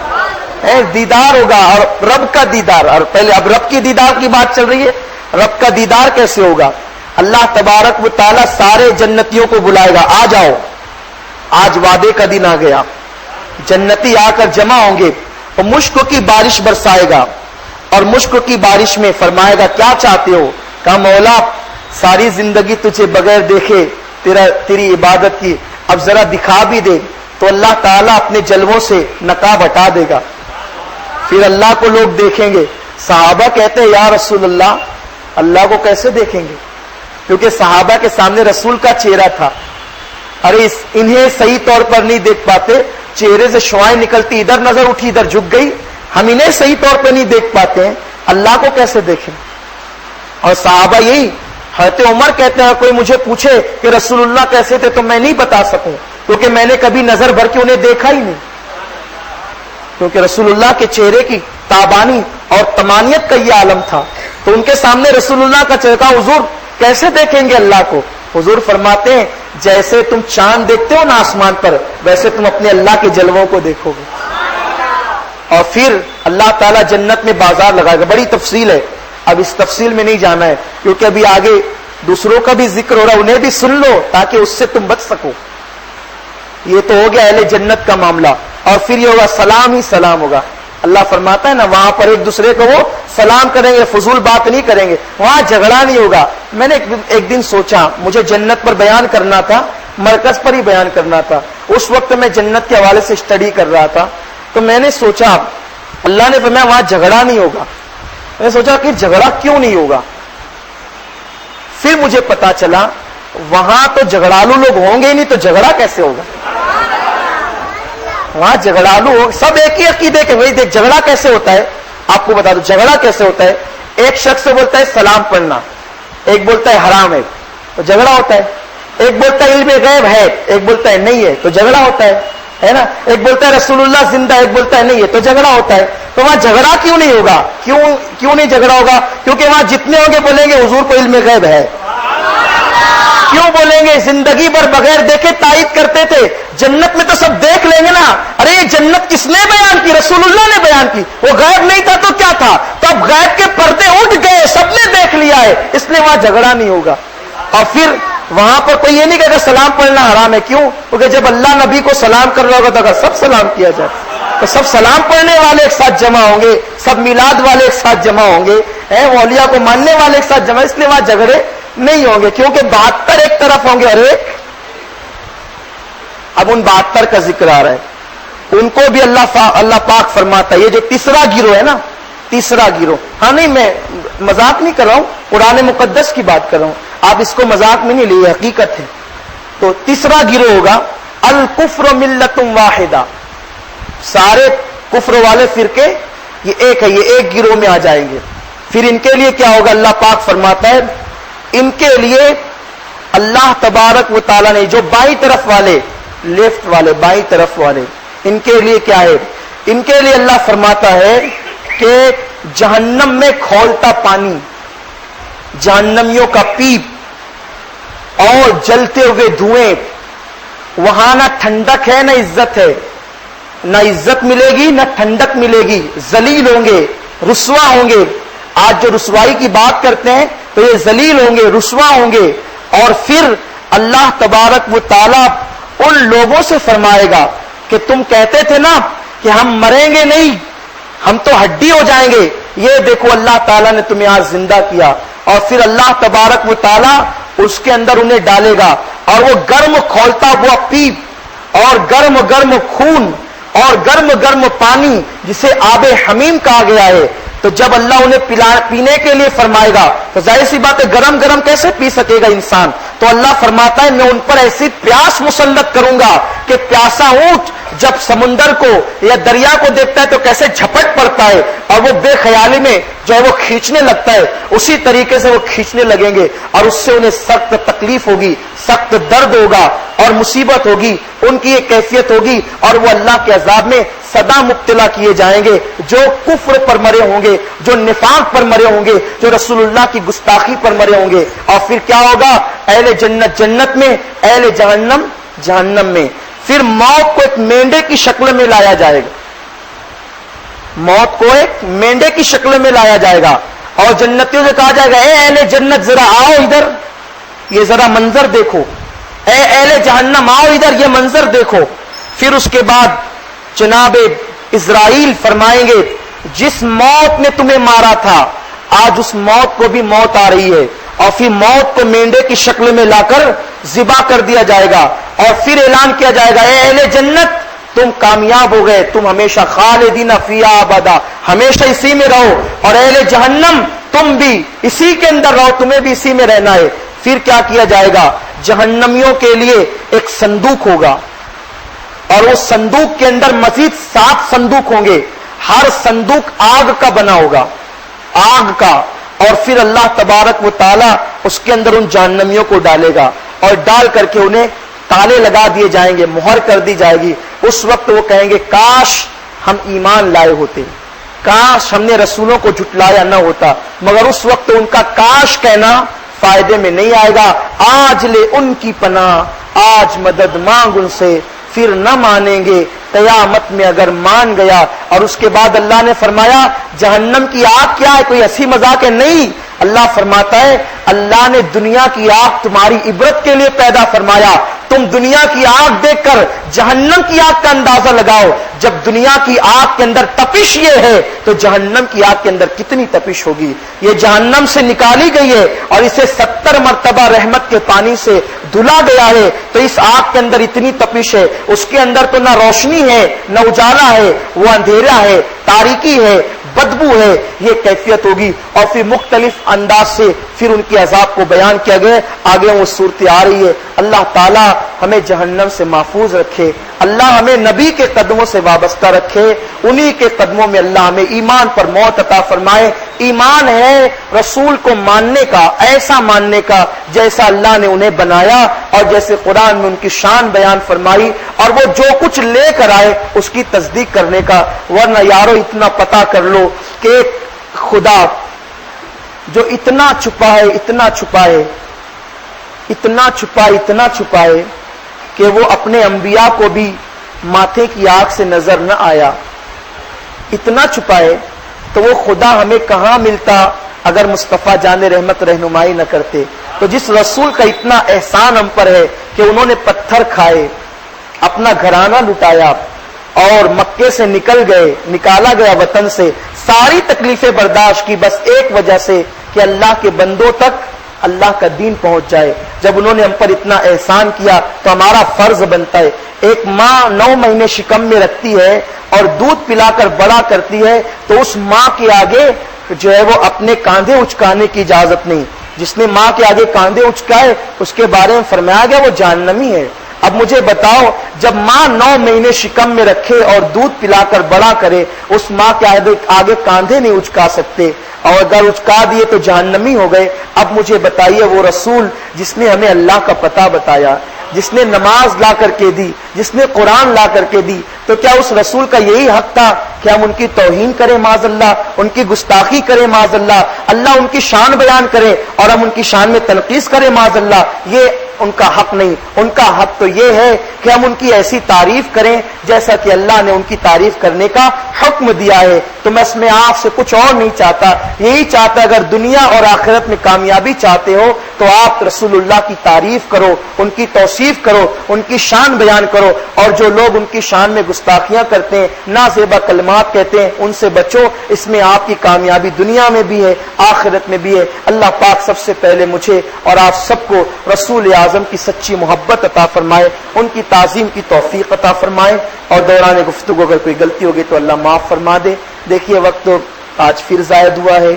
دیدار ہوگا اور رب کا دیدار. اور پہلے اب رب کی دیدار کی بات چل رہی ہے. رب کا دیدار کیسے ہوگا؟ اللہ تبارک و تعالیٰ سارے جنتیوں کو بلائے گا، آ جاؤ، آج وعدے کا دن آ گیا. جنتی آ کر جمع ہوں گے اور مشک کی بارش برسائے گا. اور مشک کی بارش میں فرمائے گا کیا چاہتے ہو؟ کہا مولا ساری زندگی تجھے بغیر دیکھے تیری عبادت کی، اب ذرا دکھا بھی دے. تو اللہ تعالیٰ اپنے جلووں سے نقاب ہٹا دے گا. پھر اللہ کو لوگ دیکھیں گے. صحابہ کہتے ہیں یا رسول اللہ کو کیسے دیکھیں گے؟ کیونکہ صحابہ کے سامنے رسول کا چہرہ تھا. ارے انہیں صحیح طور پر نہیں دیکھ پاتے، چہرے سے شعائیں نکلتی، ادھر نظر اٹھی ادھر جھک گئی، ہم انہیں صحیح طور پہ نہیں دیکھ پاتے ہیں، اللہ کو کیسے دیکھیں؟ اور صحابہ یہی حضرت عمر کہتے ہیں کوئی مجھے پوچھے کہ رسول اللہ کیسے تھے تو میں نہیں بتا سکوں، کیونکہ میں نے کبھی نظر بھر کے انہیں دیکھا ہی نہیں. کیونکہ رسول اللہ کے چہرے کی تابانی اور تمانیت کا یہ عالم تھا. تو ان کے سامنے رسول اللہ کا چہرہ، حضور کیسے دیکھیں گے اللہ کو؟ حضور فرماتے ہیں جیسے تم چاند دیکھتے ہو نا آسمان پر، ویسے تم اپنے اللہ کے جلووں کو دیکھو گے۔ اور پھر اللہ تعالیٰ جنت میں بازار لگائے گا، بڑی تفصیل ہے، اب اس تفصیل میں نہیں جانا ہے کیونکہ ابھی آگے دوسروں کا بھی ذکر ہو رہا ہے، انہیں بھی سن لو تاکہ اس سے تم بچ سکو۔ یہ تو ہو گیا اہل جنت کا معاملہ۔ اور پھر یہ ہوگا سلام ہی سلام ہوگا۔ اللہ فرماتا ہے نا وہاں پر ایک دوسرے کو وہ سلام کریں گے، فضول بات نہیں کریں گے، وہاں جھگڑا نہیں ہوگا۔ میں نے ایک دن سوچا مجھے جنت پر بیان کرنا تھا، مرکز پر ہی بیان کرنا تھا، اس وقت میں جنت کے حوالے سے اسٹڈی کر رہا تھا، تو میں نے سوچا اللہ نے فرمایا وہاں جھگڑا نہیں ہوگا۔ میں نے سوچا کہ جھگڑا کیوں نہیں ہوگا؟ پھر مجھے پتا چلا وہاں تو جھگڑالو لوگ ہوں گے ہی نہیں، تو جھگڑا کیسے ہوگا؟ وہاں جھگڑالو سب ایک ہی عقیدے کے، وہی دیکھ جھگڑا کیسے ہوتا ہے آپ کو بتا دو۔ جھگڑا کیسے ہوتا ہے؟ ایک شخص سے بولتا ہے سلام پڑھنا، ایک بولتا ہے حرام ہے، تو جھگڑا ہوتا ہے۔ ایک بولتا ہے علم غیب ہے، ایک بولتا ہے نہیں ہے، تو جھگڑا ہوتا ہے نا۔ ایک بولتا ہے رسول اللہ زندہ، ایک بولتا ہے نہیں ہے، تو جھگڑا ہوتا ہے۔ تو وہاں جھگڑا کیوں نہیں ہوگا؟ کیوں نہیں جھگڑا ہوگا؟ کیونکہ وہاں جتنے ہوں گے بولیں گے حضور کو علم غیب ہے۔ کیوں بولیں گے؟ زندگی بھر بغیر دیکھے تائید کرتے تھے، جنت میں تو سب دیکھ لیں گے نا۔ ارے یہ جنت کس نے بیان کی؟ رسول اللہ نے بیان کی، وہ غیب نہیں تھا تو کیا تھا؟ تو اب غیب کے پردے اٹھ گئے، سب نے دیکھ لیا ہے، اس لیے وہاں جھگڑا نہیں ہوگا۔ اور پھر وہاں پر کوئی یہ نہیں کہے گا سلام پڑھنا حرام ہے، کیوں؟ کیونکہ جب اللہ نبی کو سلام کر رہا ہوگا تو اگر سب سلام کیا جائے تو سب سلام پڑھنے والے ایک ساتھ جمع ہوں گے، سب میلاد والے ایک ساتھ جمع ہوں گے، اولیاء کو ماننے والے ایک ساتھ جمع، اس لیے وہاں جھگڑے نہیں ہوں گے، کیونکہ 72 ایک طرف ہوں گے اور ایک۔ اب ان 72 کا ذکر آ رہا ہے، ان کو بھی اللہ پاک فرماتا ہے، یہ جو تیسرا گروہ ہے نا، تیسرا گروہ، ہاں نہیں میں مذاق نہیں کر رہا ہوں، قرآن مقدس کی بات کر رہا ہوں، آپ اس کو مذاق میں نہیں لیے، حقیقت ہے۔ تو تیسرا گروہ ہوگا الکفر ملت واحدہ، سارے کفر والے فرقے یہ ایک ہے، یہ ایک گروہ میں آ جائیں گے۔ پھر ان کے لیے کیا ہوگا؟ اللہ پاک فرماتا ہے ان کے لیے اللہ تبارک و تعالیٰ نے جو بائیں طرف والے، لیفٹ والے، بائیں طرف والے، ان کے لیے کیا ہے؟ ان کے لیے اللہ فرماتا ہے کہ جہنم میں کھولتا پانی، جہنمیوں کا پیپ اور جلتے ہوئے دھوئیں، وہاں نہ ٹھنڈک ہے نہ عزت ہے، نہ عزت ملے گی نہ ٹھنڈک ملے گی، ذلیل ہوں گے، رسوا ہوں گے۔ آج جو رسوائی کی بات کرتے ہیں تو یہ ذلیل ہوں گے، رسوا ہوں گے۔ اور پھر اللہ تبارک و تعالیٰ ان لوگوں سے فرمائے گا کہ تم کہتے تھے نا کہ ہم مریں گے نہیں، ہم تو ہڈی ہو جائیں گے، یہ دیکھو اللہ تعالیٰ نے تمہیں آج زندہ کیا۔ اور پھر اللہ تبارک و تعالیٰ اس کے اندر انہیں ڈالے گا، اور وہ گرم کھولتا ہوا پیپ اور گرم گرم خون اور گرم گرم پانی جسے آب حمیم کہا گیا ہے، تو جب اللہ انہیں پینے کے لیے فرمائے گا تو ظاہر سی بات ہے گرم گرم کیسے پی سکے گا انسان؟ تو اللہ فرماتا ہے میں ان پر ایسی پیاس مسلط کروں گا کہ پیاسا اونٹ جب سمندر کو یا دریا کو دیکھتا ہے تو کیسے جھپٹ پڑتا ہے اور وہ بے خیالی میں جو ہے وہ کھینچنے لگتا ہے، اسی طریقے سے وہ کھینچنے لگیں گے، اور اس سے انہیں سخت تکلیف ہوگی، سخت درد ہوگا اور مصیبت ہوگی، ان کی ایک کیفیت ہوگی، اور وہ اللہ کے عذاب میں سدا مبتلا کیے جائیں گے، جو کفر پر مرے ہوں گے، جو نفاق پر مرے ہوں گے، جو رسول اللہ کی گستاخی پر مرے ہوں گے۔ اور پھر کیا ہوگا؟ اہل جنت جنت میں، اہل جہنم جہنم میں۔ پھر موت کو ایک مینڈے کی شکل میں لایا جائے گا، موت کو ایک مینڈے کی شکل میں لایا جائے گا، اور جنتیوں سے کہا جائے گا اے اہل جنت ذرا آؤ ادھر، یہ ذرا منظر دیکھو، اے اہل جہنم آؤ ادھر، یہ منظر دیکھو۔ پھر اس کے بعد جناب اسرائیل فرمائیں گے جس موت نے تمہیں مارا تھا آج اس موت کو بھی موت آ رہی ہے، اور پھر موت کو مینڈے کی شکل میں لا کر ذبح کر دیا جائے گا، اور پھر اعلان کیا جائے گا اے اہل جنت تم کامیاب ہو گئے، تم ہمیشہ خالدین فیہا ابدا، ہمیشہ اسی میں رہو، اور اہل جہنم تم بھی اسی کے اندر رہو، تمہیں بھی اسی میں رہنا ہے۔ پھر کیا کیا جائے گا؟ جہنمیوں کے لیے ایک صندوق ہوگا، اور اس صندوق کے اندر مزید 7 صندوق ہوں گے، ہر صندوق آگ کا بنا ہوگا، آگ کا، اور پھر اللہ تبارک و تعالیٰ اس کے اندر ان جہنمیوں کو ڈالے گا، اور ڈال کر کے انہیں تالے لگا دیے جائیں گے، مہر کر دی جائے گی۔ اس وقت وہ کہیں گے کاش ہم ایمان لائے ہوتے، کاش ہم نے رسولوں کو جھٹلایا نہ ہوتا، مگر اس وقت ان کا کاش کہنا فائدے میں نہیں آئے گا. آج لے ان کی پناہ، آج مدد مانگ ان سے، پھر نہ مانیں گے قیامت میں اگر مان گیا. اور اس کے بعد اللہ نے فرمایا جہنم کی آگ کیا ہے، کوئی ہنسی مذاق ہے؟ نہیں. اللہ فرماتا ہے اللہ نے دنیا کی آگ تمہاری عبرت کے لیے پیدا فرمایا. تم دنیا کی آگ دیکھ کر جہنم کی آگ کا اندازہ لگاؤ. جب دنیا کی آگ کے اندر تپش یہ ہے تو جہنم کی آگ کے اندر کتنی تپش ہوگی. یہ جہنم سے نکالی گئی ہے اور اسے 70 مرتبہ رحمت کے پانی سے دھلا گیا ہے، تو اس آگ کے اندر اتنی تپش ہے. اس کے اندر تو نہ روشنی ہے نہ اجالا ہے، وہ اندھیرا ہے، تاریکی ہے، بدبو ہے. یہ کیفیت ہوگی. اور پھر مختلف انداز سے پھر ان کی عذاب کو بیان کیا گیا. آگے وہ صورت آ رہی ہے. اللہ تعالی ہمیں جہنم سے محفوظ رکھے. اللہ ہمیں نبی کے قدموں سے وابستہ رکھے. انہی کے قدموں میں اللہ ہمیں ایمان پر موت عطا فرمائے. ایمان ہے رسول کو ماننے کا، ایسا ماننے کا جیسا اللہ نے انہیں بنایا اور جیسے قرآن میں ان کی شان بیان فرمائی، اور وہ جو کچھ لے کر آئے اس کی تصدیق کرنے کا. ورنہ یارو اتنا پتا کر لو کہ خدا جو اتنا چھپا ہے، اتنا چھپا ہے، اتنا چھپا، اتنا چھپا ہے کہ وہ اپنے انبیاء کو بھی ماتھے کی آگ سے نظر نہ آیا. اتنا چھپا ہے تو وہ خدا ہمیں کہاں ملتا اگر مصطفیٰ جان رحمت رہنمائی نہ کرتے. تو جس رسول کا اتنا احسان ہم پر ہے کہ انہوں نے پتھر کھائے، اپنا گھرانہ لٹایا اور مکے سے نکل گئے، نکالا گیا وطن سے، ساری تکلیفیں برداشت کی بس ایک وجہ سے کہ اللہ کے بندوں تک اللہ کا دین پہنچ جائے. جب انہوں نے ہم پر اتنا احسان کیا تو ہمارا فرض بنتا ہے. ایک ماں 9 مہینے شکم میں رکھتی ہے اور دودھ پلا کر بڑا کرتی ہے تو اس ماں کے آگے جو ہے وہ اپنے کاندھے اچکانے کی اجازت نہیں. جس نے ماں کے آگے کاندھے اچکائے اس کے بارے میں فرمایا گیا وہ جہنمی ہے. اب مجھے بتاؤ جب ماں 9 مہینے شکم میں رکھے اور دودھ پلا کر بڑا کرے، اس ماں کے آگے کاندھے نہیں اچکا سکتے اور اگر اچکا دیے تو جہنمی ہو گئے. اب مجھے بتائیے وہ رسول جس نے ہمیں اللہ کا پتہ بتایا، جس نے نماز لا کر کے دی، جس نے قرآن لا کر کے دی، تو کیا اس رسول کا یہی حق تھا کہ ہم ان کی توہین کریں معاذ اللہ، ان کی گستاخی کریں معاذ اللہ، اللہ ان کی شان بیان کرے اور ہم ان کی شان میں تنقیص کریں معاذ اللہ؟ یہ ان کا حق نہیں. ان کا حق تو یہ ہے کہ ہم ان کی ایسی تعریف کریں جیسا کہ اللہ نے ان کی تعریف کرنے کا حکم دیا ہے. تو میں اس میں آپ سے کچھ اور نہیں چاہتا، یہی چاہتا اگر دنیا اور آخرت میں کامیابی چاہتے ہو تو آپ رسول اللہ کی تعریف کرو، ان کی توصیف کرو، ان کی شان بیان کرو. اور جو لوگ ان کی شان میں گستاخیاں کرتے ہیں، نازیبا کلمات کہتے ہیں، ان سے بچو. اس میں آپ کی کامیابی دنیا میں بھی ہے، آخرت میں بھی ہے. اللہ پاک سب سے پہلے مجھے اور آپ سب کو رسول اعظم کی سچی محبت عطا فرمائے، ان کی تعظیم کی توفیق عطا فرمائے. اور دوران گفتگو اگر کوئی غلطی ہوگی تو اللہ معاف فرما دے. دیکھیے وقت تو آج پھر زائد ہوا ہے.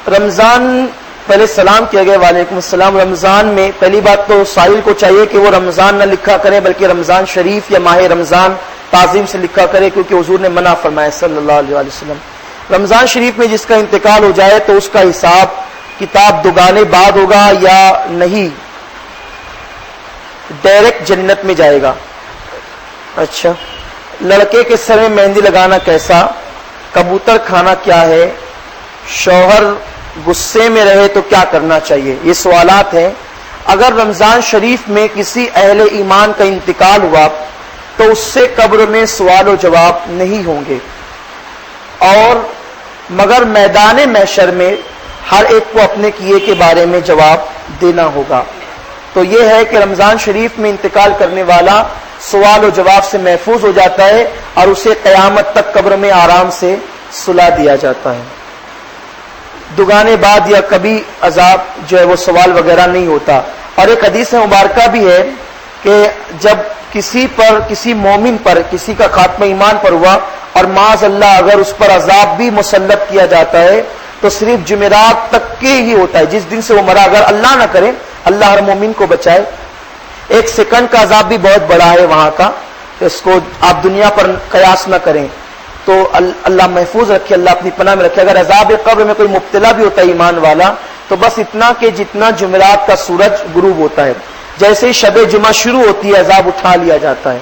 رمضان پہلے سلام کیا گیا، وعلیکم السلام. رمضان میں پہلی بات تو سائل کو چاہیے کہ وہ رمضان نہ لکھا کرے بلکہ رمضان شریف یا ماہ رمضان تعظیم سے لکھا کرے، کیونکہ حضور نے منع فرمایا صلی اللہ علیہ وسلم. رمضان شریف میں جس کا انتقال ہو جائے تو اس کا حساب کتاب دوگانے بعد ہوگا یا نہیں، ڈائریکٹ جنت میں جائے گا. اچھا، لڑکے کے سر میں مہندی لگانا کیسا، کبوتر کھانا کیا ہے، شوہر غصے میں رہے تو کیا کرنا چاہیے، یہ سوالات ہیں. اگر رمضان شریف میں کسی اہل ایمان کا انتقال ہوا تو اس سے قبر میں سوال و جواب نہیں ہوں گے، اور مگر میدان محشر میں ہر ایک کو اپنے کیے کے بارے میں جواب دینا ہوگا. تو یہ ہے کہ رمضان شریف میں انتقال کرنے والا سوال و جواب سے محفوظ ہو جاتا ہے اور اسے قیامت تک قبر میں آرام سے سلا دیا جاتا ہے. دگانے بعد یا کبھی عذاب جو ہے وہ سوال وغیرہ نہیں ہوتا. اور ایک حدیث مبارکہ بھی ہے کہ جب کسی مومن پر کسی کا خاتمہ ایمان پر ہوا اور معاذ اللہ اگر اس پر عذاب بھی مسلط کیا جاتا ہے تو صرف جمعرات تک کے ہی ہوتا ہے، جس دن سے وہ مرا. اگر اللہ نہ کرے، اللہ ہر مومن کو بچائے. 1 سیکنڈ کا عذاب بھی بہت بڑا ہے وہاں کا، اس کو آپ دنیا پر قیاس نہ کریں. تو اللہ محفوظ رکھے، اللہ اپنی پناہ میں رکھے. اگر عذاب قبر میں کوئی مبتلا بھی ہوتا ہے ایمان والا تو بس اتنا کہ جتنا جمعرات کا سورج غروب ہوتا ہے، جیسے ہی شب جمعہ شروع ہوتی ہے عذاب اٹھا لیا جاتا ہے.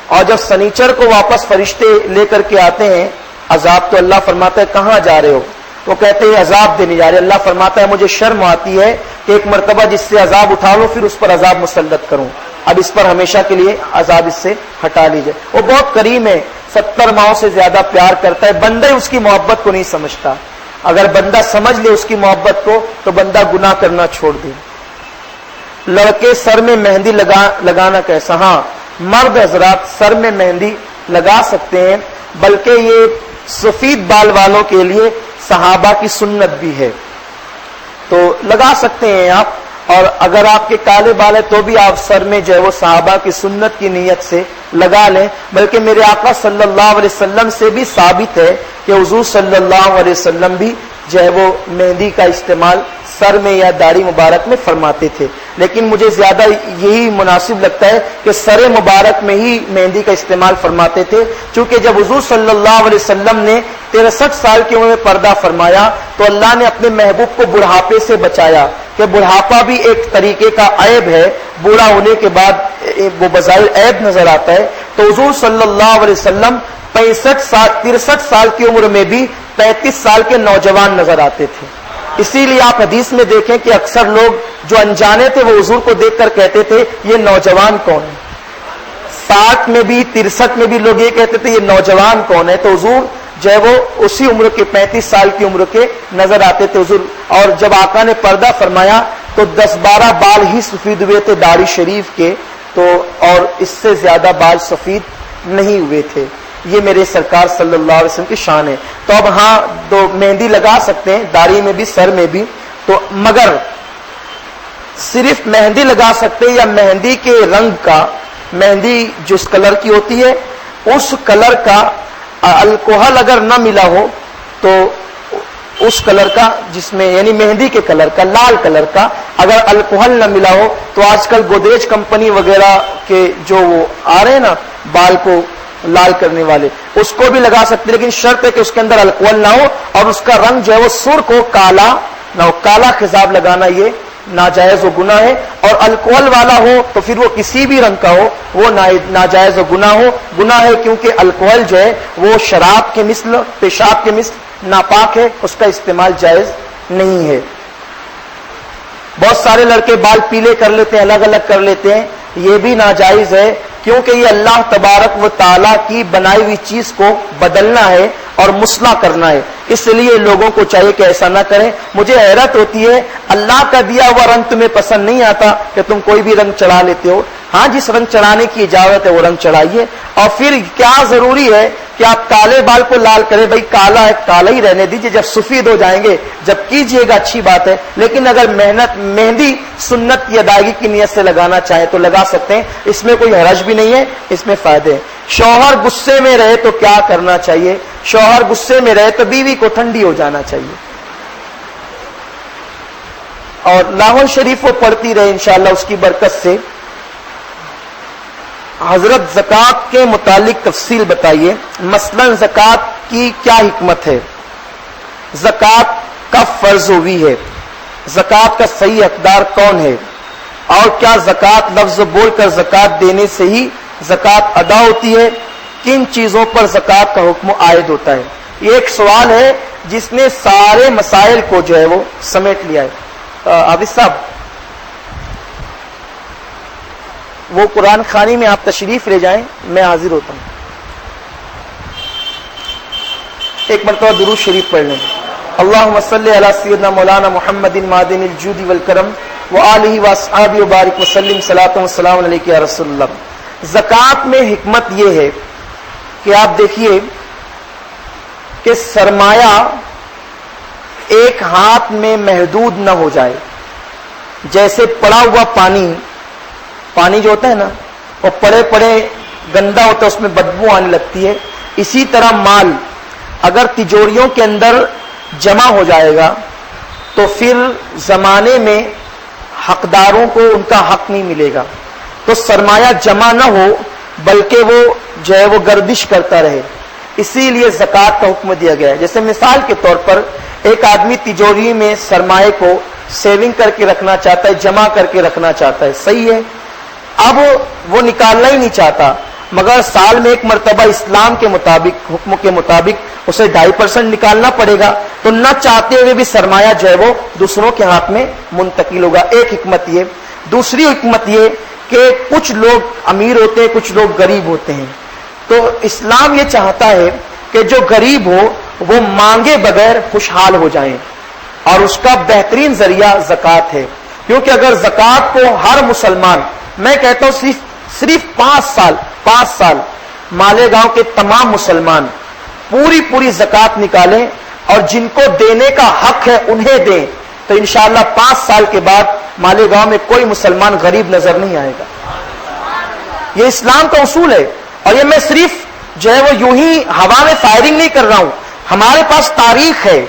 اور جب سنیچر کو واپس فرشتے لے کر کے آتے ہیں عذاب تو اللہ فرماتا ہے کہاں جا رہے ہو؟ وہ کہتے ہیں عذاب دینے جا رہے. اللہ فرماتا ہے مجھے شرم آتی ہے کہ ایک مرتبہ جس سے عذاب اٹھا لو پھر اس پر عذاب مسلط کروں. اب اس پر ہمیشہ کے لیے عذاب اس سے ہٹا لیجئے. وہ بہت کریم ہے, 70 ماؤں سے زیادہ پیار کرتا ہے. بندہ اس کی محبت کو نہیں سمجھتا. اگر بندہ سمجھ لے اس کی محبت کو تو بندہ گناہ کرنا چھوڑ دے. لڑکے سر میں مہندی لگانا کیسا؟ ہاں, مرد حضرات سر میں مہندی لگا سکتے ہیں, بلکہ یہ سفید بال والوں کے لیے صحابہ کی سنت بھی ہے, تو لگا سکتے ہیں آپ. اور اگر آپ کے کالے بال ہے تو بھی آپ سر میں جو ہے وہ صحابہ کی سنت کی نیت سے لگا لیں. بلکہ میرے آقا صلی اللہ علیہ وسلم سے بھی ثابت ہے کہ حضور صلی اللہ علیہ وسلم بھی جو ہے وہ مہندی کا استعمال سر میں یا داڑھی مبارک میں فرماتے تھے. لیکن مجھے زیادہ یہی مناسب لگتا ہے کہ سر مبارک میں ہی مہندی کا استعمال فرماتے تھے, چونکہ جب حضور صلی اللہ علیہ وسلم نے 63 سال کی عمر میں پردہ فرمایا تو اللہ نے اپنے محبوب کو بڑھاپے سے بچایا, کہ بڑھاپا بھی ایک طریقے کا عیب ہے, بوڑھا ہونے کے بعد وہ بظاہر عیب نظر آتا ہے. تو حضور صلی اللہ علیہ وسلم 63 سال کی عمر میں بھی 35 سال کے نوجوان نظر آتے تھے. اسی لیے آپ حدیث میں دیکھیں کہ اکثر لوگ جو انجانے تھے وہ حضور کو دیکھ کر کہتے تھے یہ نوجوان کون ہے. 60 میں بھی 63 میں بھی لوگ یہ کہتے تھے یہ نوجوان کون ہے. تو حضور جو ہے وہ اسی عمر کے 35 سال کی عمر کے نظر آتے تھے حضور. اور جب آقا نے پردہ فرمایا تو 10-12 بال ہی سفید ہوئے تھے داڑھی شریف کے, تو اور اس سے زیادہ بال سفید نہیں ہوئے تھے. یہ میرے سرکار صلی اللہ علیہ وسلم کی شان ہے. تو اب ہاں دو مہندی لگا سکتے ہیں, داڑھی میں بھی سر میں بھی, تو مگر صرف مہندی لگا سکتے ہیں یا مہندی کے رنگ کا, مہندی جس کلر کی ہوتی ہے اس کلر کا الکوہل اگر نہ ملا ہو تو اس کلر کا, جس میں یعنی مہندی کے کلر کا, لال کلر کا اگر الکوہل نہ ملا ہو تو آج کل گودریج کمپنی وغیرہ کے جو وہ آ رہے ہیں نا بال کو لال کرنے والے, اس کو بھی لگا سکتے, لیکن شرط ہے کہ اس کے اندر الکوہل نہ ہو اور اس کا رنگ جو ہے وہ سرخ ہو, کالا نہ ہو. کالا خضاب لگانا یہ ناجائز و گناہ ہے, اور الکوہل والا ہو تو پھر وہ کسی بھی رنگ کا ہو وہ ناجائز و گناہ ہے, کیونکہ الکوہل جو ہے وہ شراب کے مثل, پیشاب کے مثل ناپاک ہے, اس کا استعمال جائز نہیں ہے. بہت سارے لڑکے بال پیلے کر لیتے ہیں, الگ الگ کر لیتے ہیں, یہ بھی ناجائز ہے, کیونکہ یہ اللہ تبارک و تعالیٰ کی بنائی ہوئی چیز کو بدلنا ہے اور مصلح کرنا ہے. اس لیے لوگوں کو چاہیے کہ ایسا نہ کریں. مجھے حیرت ہوتی ہے اللہ کا دیا ہوا رنگ تمہیں پسند نہیں آتا کہ تم کوئی بھی رنگ چڑھا لیتے ہو. ہاں جس رنگ چڑھانے کی اجازت ہے وہ رنگ چڑھائیے, اور پھر کیا ضروری ہے کہ آپ کالے بال کو لال کریں؟ بھائی کالا ہے کالا ہی رہنے دیجیے, جب سفید ہو جائیں گے جب کیجئے گا اچھی بات ہے. لیکن اگر مہندی سنت کی ادائیگی کی نیت سے لگانا چاہیں تو لگا سکتے ہیں, اس میں کوئی حرج بھی نہیں ہے, اس میں فائدے ہیں. شوہر غصے میں رہے تو کیا کرنا چاہیے؟ شوہر غصے میں رہے تو بیوی کو ٹھنڈی ہو جانا چاہیے اور لاہور شریف کو پڑھتی رہے انشاءاللہ اس کی برکت سے. حضرت زکوٰۃ کے متعلق تفصیل بتائیے, مثلا زکوٰۃ کی کیا حکمت ہے, زکوٰۃ کب فرض ہوئی ہے, زکوٰۃ کا صحیح حقدار کون ہے, اور کیا زکوٰۃ لفظ بول کر زکوٰۃ دینے سے ہی زکوٰۃ ادا ہوتی ہے, کن چیزوں پر زکوٰۃ کا حکم عائد ہوتا ہے. یہ ایک سوال ہے جس نے سارے مسائل کو جو ہے وہ سمیٹ لیا ہے. عابد صاحب وہ قرآن خوانی میں آپ تشریف لے جائیں, میں حاضر ہوتا ہوں. ایک مرتبہ درود شریف پڑھ لیں. اللہم صلی علی سیدنا مولانا محمد معدن الجود والکرم وآلہ واصحابہ وبارک وسلم صلاۃ و سلام علیک یا رسول اللہ. زکوٰۃ میں حکمت یہ ہے کہ آپ دیکھیے کہ سرمایہ ایک ہاتھ میں محدود نہ ہو جائے. جیسے پڑا ہوا پانی جو ہوتا ہے نا وہ پڑے گندا ہوتا ہے, اس میں بدبو آنے لگتی ہے. اسی طرح مال اگر تجوریوں کے اندر جمع ہو جائے گا تو پھر زمانے میں حقداروں کو ان کا حق نہیں ملے گا. تو سرمایہ جمع نہ ہو بلکہ وہ جو ہے وہ گردش کرتا رہے, اسی لیے زکوٰۃ کا حکم دیا گیا ہے. جیسے مثال کے طور پر ایک آدمی تجوری میں سرمایہ کو سیونگ کر کے رکھنا چاہتا ہے, جمع کر کے رکھنا چاہتا ہے, صحیح ہے. اب وہ نکالنا ہی نہیں چاہتا, مگر سال میں ایک مرتبہ اسلام کے مطابق, حکم کے مطابق اسے 2.5% نکالنا پڑے گا، تو نہ چاہتے ہوئے بھی سرمایہ جو ہے وہ دوسروں کے ہاتھ میں منتقل ہوگا. ایک حکمت یہ. دوسری حکمت یہ کہ کچھ لوگ امیر ہوتے ہیں، کچھ لوگ غریب ہوتے ہیں، تو اسلام یہ چاہتا ہے کہ جو غریب ہو وہ مانگے بغیر خوشحال ہو جائیں، اور اس کا بہترین ذریعہ زکوٰۃ ہے. کیونکہ اگر زکوٰۃ کو ہر مسلمان، میں کہتا ہوں صرف 5 سال مالیگاؤں کے تمام مسلمان پوری زکوٰۃ نکالیں اور جن کو دینے کا حق ہے انہیں دیں، تو انشاءاللہ 5 سال کے بعد مالیگاؤں میں کوئی مسلمان غریب نظر نہیں آئے گا. یہ اسلام کا اصول ہے. اور یہ میں صرف جو ہے وہ یوں ہی ہوا میں فائرنگ نہیں کر رہا ہوں، ہمارے پاس تاریخ ہے.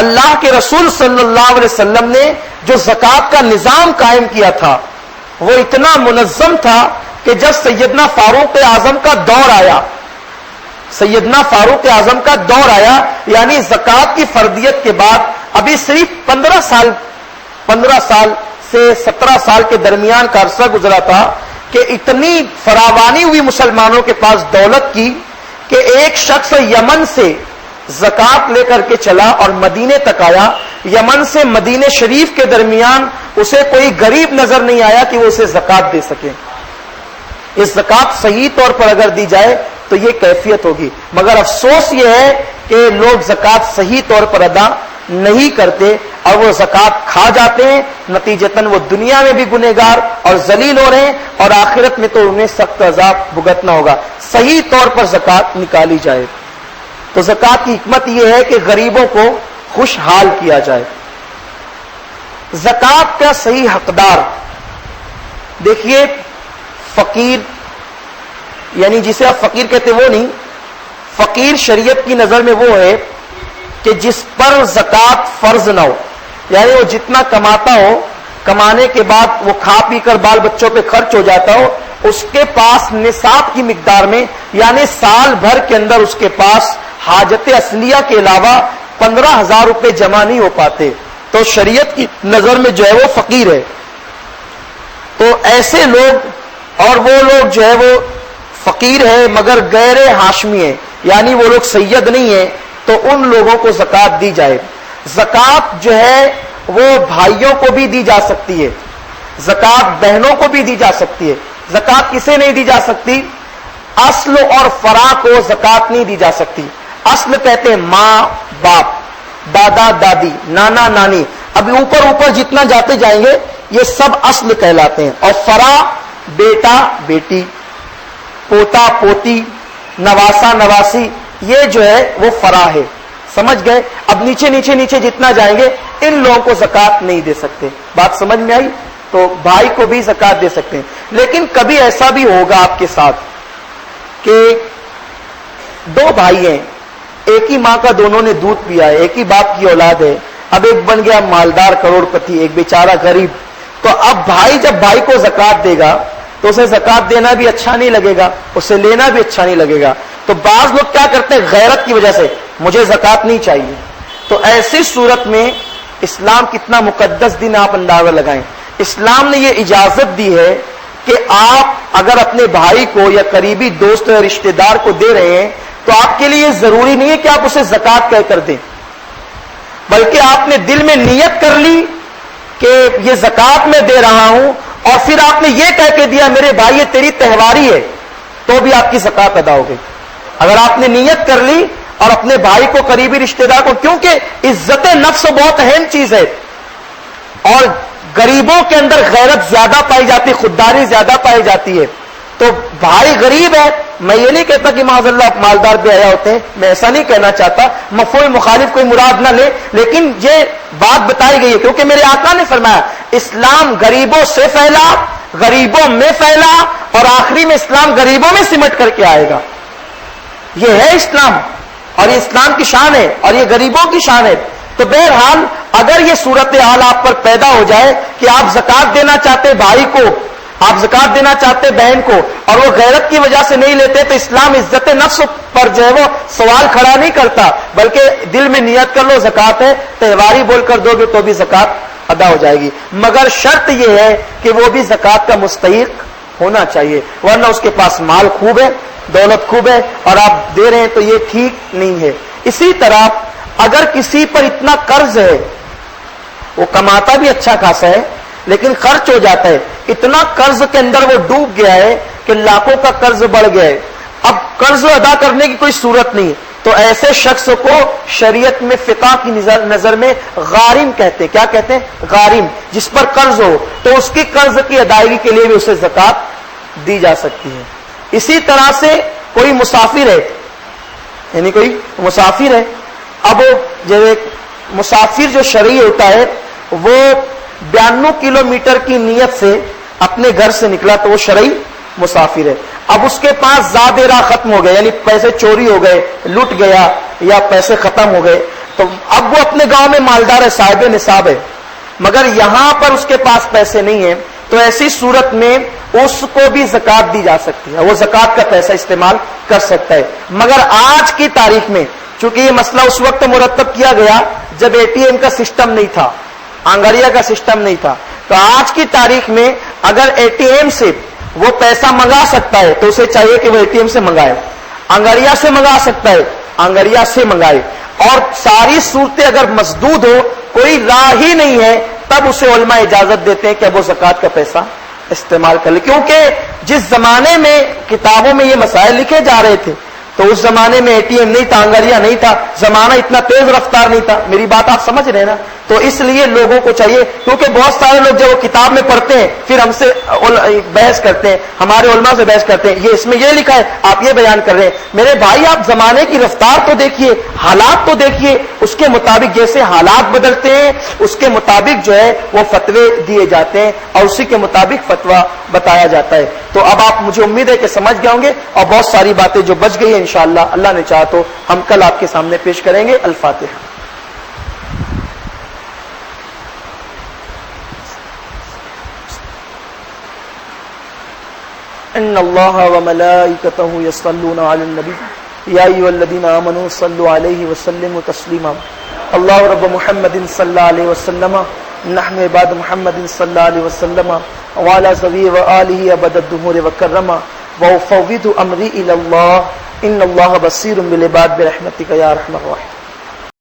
اللہ کے رسول صلی اللہ علیہ وسلم نے جو زکوٰۃ کا نظام قائم کیا تھا وہ اتنا منظم تھا کہ جب سیدنا فاروق اعظم کا دور آیا، یعنی زکوٰۃ کی فرضیت کے بعد ابھی صرف 15 سال سے 17 سال کے درمیان کا عرصہ گزرا تھا کہ اتنی فراوانی ہوئی مسلمانوں کے پاس دولت کی کہ ایک شخص یمن سے زکوٰۃ لے کر کے چلا اور مدینے تک آیا. یمن سے مدینے شریف کے درمیان اسے کوئی غریب نظر نہیں آیا کہ وہ اسے زکوٰۃ دے سکے. اس زکوٰۃ صحیح طور پر اگر دی جائے تو یہ کیفیت ہوگی، مگر افسوس یہ ہے کہ لوگ زکوٰۃ صحیح طور پر ادا نہیں کرتے اور وہ زکوٰۃ کھا جاتے ہیں. نتیجتاً وہ دنیا میں بھی گنہگار اور ذلیل ہو رہے ہیں، اور آخرت میں تو انہیں سخت عذاب بھگتنا ہوگا. صحیح طور پر زکوٰۃ نکالی جائے. تو زکوٰۃ کی حکمت یہ ہے کہ غریبوں کو خوشحال کیا جائے. زکوٰۃ کا صحیح حقدار دیکھیے، فقیر یعنی جسے آپ فقیر کہتے وہ نہیں. فقیر شریعت کی نظر میں وہ ہے کہ جس پر زکوٰۃ فرض نہ ہو، یعنی وہ جتنا کماتا ہو، کمانے کے بعد وہ کھا پی کر بال بچوں پہ خرچ ہو جاتا ہو، اس کے پاس نصاب کی مقدار میں، یعنی سال بھر کے اندر اس کے پاس حاجت اصلیہ کے علاوہ 15,000 روپے جمع نہیں ہو پاتے، تو شریعت کی نظر میں جو ہے وہ فقیر ہے. تو ایسے لوگ، اور وہ لوگ جو ہے وہ فقیر ہے مگر غیر ہاشمی ہے، یعنی وہ لوگ سید نہیں ہیں، تو ان لوگوں کو زکوٰۃ دی جائے. زکوٰۃ جو ہے وہ بھائیوں کو بھی دی جا سکتی ہے، زکوٰۃ بہنوں کو بھی دی جا سکتی ہے. زکوٰۃ کسے نہیں دی جا سکتی؟ اصل اور فرع کو زکوٰۃ نہیں دی جا سکتی. اصل کہتے ہیں ماں باپ، دادا دادی، نانا نانی، ابھی اوپر جتنا جاتے جائیں گے یہ سب اصل کہلاتے ہیں. اور فرع بیٹا بیٹی، پوتا پوتی، نواسا نواسی، یہ جو ہے وہ فرع ہے. سمجھ گئے؟ اب نیچے جتنا جائیں گے ان لوگوں کو زکوٰۃ نہیں دے سکتے. بات سمجھ میں آئی؟ تو بھائی کو بھی زکوٰۃ دے سکتے ہیں. لیکن کبھی ایسا بھی ہوگا آپ کے ساتھ کہ 2 بھائی ہیں، ایک ہی ماں کا دونوں نے دودھ پیا ہے، ایک ہی باپ کی اولاد ہے. اب ایک بن گیا مالدار کروڑ پتی، ایک بیچارہ غریب. تو اب بھائی جب بھائی کو زکوٰۃ دے گا تو اسے زکوٰۃ دینا بھی اچھا نہیں لگے گا، اسے لینا بھی اچھا نہیں لگے گا. تو بعض لوگ کیا کرتے ہیں، غیرت کی وجہ سے مجھے زکوٰۃ نہیں چاہیے. تو ایسی صورت میں اسلام کتنا مقدس دین آپ اندازہ لگائیں. اسلام نے یہ اجازت دی ہے کہ آپ اگر اپنے بھائی کو یا قریبی دوست یا رشتہ دار کو دے رہے ہیں تو آپ کے لیے ضروری نہیں ہے کہ آپ اسے زکوٰۃ کہہ کر دیں، بلکہ آپ نے دل میں نیت کر لی کہ یہ زکوٰۃ میں دے رہا ہوں، اور پھر آپ نے یہ کہہ کے دیا میرے بھائی یہ تیری تہواری ہے، تو بھی آپ کی زکوٰۃ ادا ہو گئی. اگر آپ نے نیت کر لی اور اپنے بھائی کو قریبی رشتہ دار کو، کیونکہ عزت نفس بہت اہم چیز ہے، اور غریبوں کے اندر غیرت زیادہ پائی جاتی ہے، خودداری زیادہ پائی جاتی ہے. تو بھائی غریب ہے، میں یہ نہیں کہتا کہ معاذ اللہ مالدار بھی آیا ہوتے ہیں، میں ایسا نہیں کہنا چاہتا، مفہوم مخالف کوئی مراد نہ لے، لیکن یہ بات بتائی گئی ہے کیونکہ میرے آقا نے فرمایا اسلام غریبوں سے پھیلا، غریبوں میں پھیلا، اور آخری میں اسلام غریبوں میں سمٹ کر کے آئے گا. یہ ہے اسلام، اور یہ اسلام کی شان ہے، اور یہ غریبوں کی شان ہے. تو بہرحال اگر یہ صورتحال آپ پر پیدا ہو جائے کہ آپ زکوٰۃ دینا چاہتے بھائی کو، آپ زکوٰۃ دینا چاہتے بہن کو، اور وہ غیرت کی وجہ سے نہیں لیتے، تو اسلام عزت نفس پر جو ہے وہ سوال کھڑا نہیں کرتا، بلکہ دل میں نیت کر لو زکوٰۃ ہے، تہواری بول کر دو گے تو بھی زکوٰۃ ادا ہو جائے گی. مگر شرط یہ ہے کہ وہ بھی زکوٰۃ کا مستحق ہونا چاہیے، ورنہ اس کے پاس مال خوب ہے، دولت خوب ہے اور آپ دے رہے ہیں تو یہ ٹھیک نہیں ہے۔ اسی طرح اگر کسی پر اتنا قرض ہے، وہ کماتا بھی اچھا خاصا ہے لیکن خرچ ہو جاتا ہے، اتنا قرض کے اندر وہ ڈوب گیا ہے کہ لاکھوں کا قرض بڑھ گیا ہے، اب قرض ادا کرنے کی کوئی صورت نہیں، تو ایسے شخص کو شریعت میں فقہ کی نظر میں غارم کہتے ہیں۔ کیا کہتے ہیں؟ غارم، جس پر قرض ہو تو اس کی قرض کی ادائیگی کے لیے بھی اسے زکوٰۃ دی جا سکتی ہے۔ اسی طرح سے کوئی مسافر ہے، یعنی کوئی مسافر ہے، اب جو مسافر جو شرعی ہوتا ہے وہ 92 کلومیٹر کی نیت سے اپنے گھر سے نکلا تو وہ شرعی مسافر ہے۔ اب اس کے پاس زاد راہ ختم ہو گئے، یعنی پیسے چوری ہو گئے، لٹ گیا یا پیسے ختم ہو گئے، تو اب وہ اپنے گاؤں میں مالدار ہے، صاحب نصاب ہے، مگر یہاں پر اس کے پاس پیسے نہیں ہیں، تو ایسی صورت میں اس کو بھی زکوٰۃ دی جا سکتی ہے، وہ زکوٰۃ کا پیسہ استعمال کر سکتا ہے۔ مگر آج کی تاریخ میں چونکہ یہ مسئلہ اس وقت مرتب کیا گیا جب اے ٹی ایم کا سسٹم نہیں تھا، آنگڑیا کا سسٹم نہیں تھا، تو آج کی تاریخ میں اگر اے ٹی ایم سے وہ پیسہ منگا سکتا ہے تو اسے چاہیے کہ وہ اے ٹی ایم سے منگائے، آنگڑیا سے منگا سکتا ہے آنگڑیا سے منگائے، اور ساری صورتیں اگر مسدود ہو، کوئی راہ ہی نہیں ہے، تب اسے علماء اجازت دیتے ہیں کہ اب وہ زکوٰۃ کا پیسہ استعمال کر لے، کیونکہ جس زمانے میں کتابوں میں یہ مسائل لکھے جا رہے تھے تو اس زمانے میں اے ٹی ایم نہیں تھا، آنگڑیا نہیں تھا، زمانہ اتنا تیز رفتار نہیں تھا، میری بات آپ سمجھ رہے ہیں نا؟ تو اس لیے لوگوں کو چاہیے، کیونکہ بہت سارے لوگ جب وہ کتاب میں پڑھتے ہیں پھر ہم سے بحث کرتے ہیں، ہمارے علماء سے بحث کرتے ہیں، یہ اس میں یہ لکھا ہے، آپ یہ بیان کر رہے ہیں۔ میرے بھائی آپ زمانے کی رفتار تو دیکھیے، حالات تو دیکھیے، اس کے مطابق جیسے حالات بدلتے ہیں اس کے مطابق جو ہے وہ فتوے دیے جاتے ہیں اور اسی کے مطابق فتویٰ بتایا جاتا ہے۔ تو اب آپ، مجھے امید ہے کہ سمجھ گئے ہوں گے، اور بہت ساری باتیں جو بچ گئی ہیں انشاءاللہ اللہ نے چاہا تو ہم کل آپ کے سامنے پیش کریں گے۔ الفاتحہ۔ ان اللہ وملائکتہ یصلون علی النبی یا ایھا الذین آمنوا صلوا علیہ وسلموا تسلیما۔ اللہ رب محمد صلی اللہ علیہ وسلم، نحن عباد محمد صلی اللہ علیہ وسلم وعلی ذوی وآلہ ابد الدہور وکرما وافوض امری الی اللہ ان اللہ بصیر بالعباد برحمتک یا ارحم الراحمین۔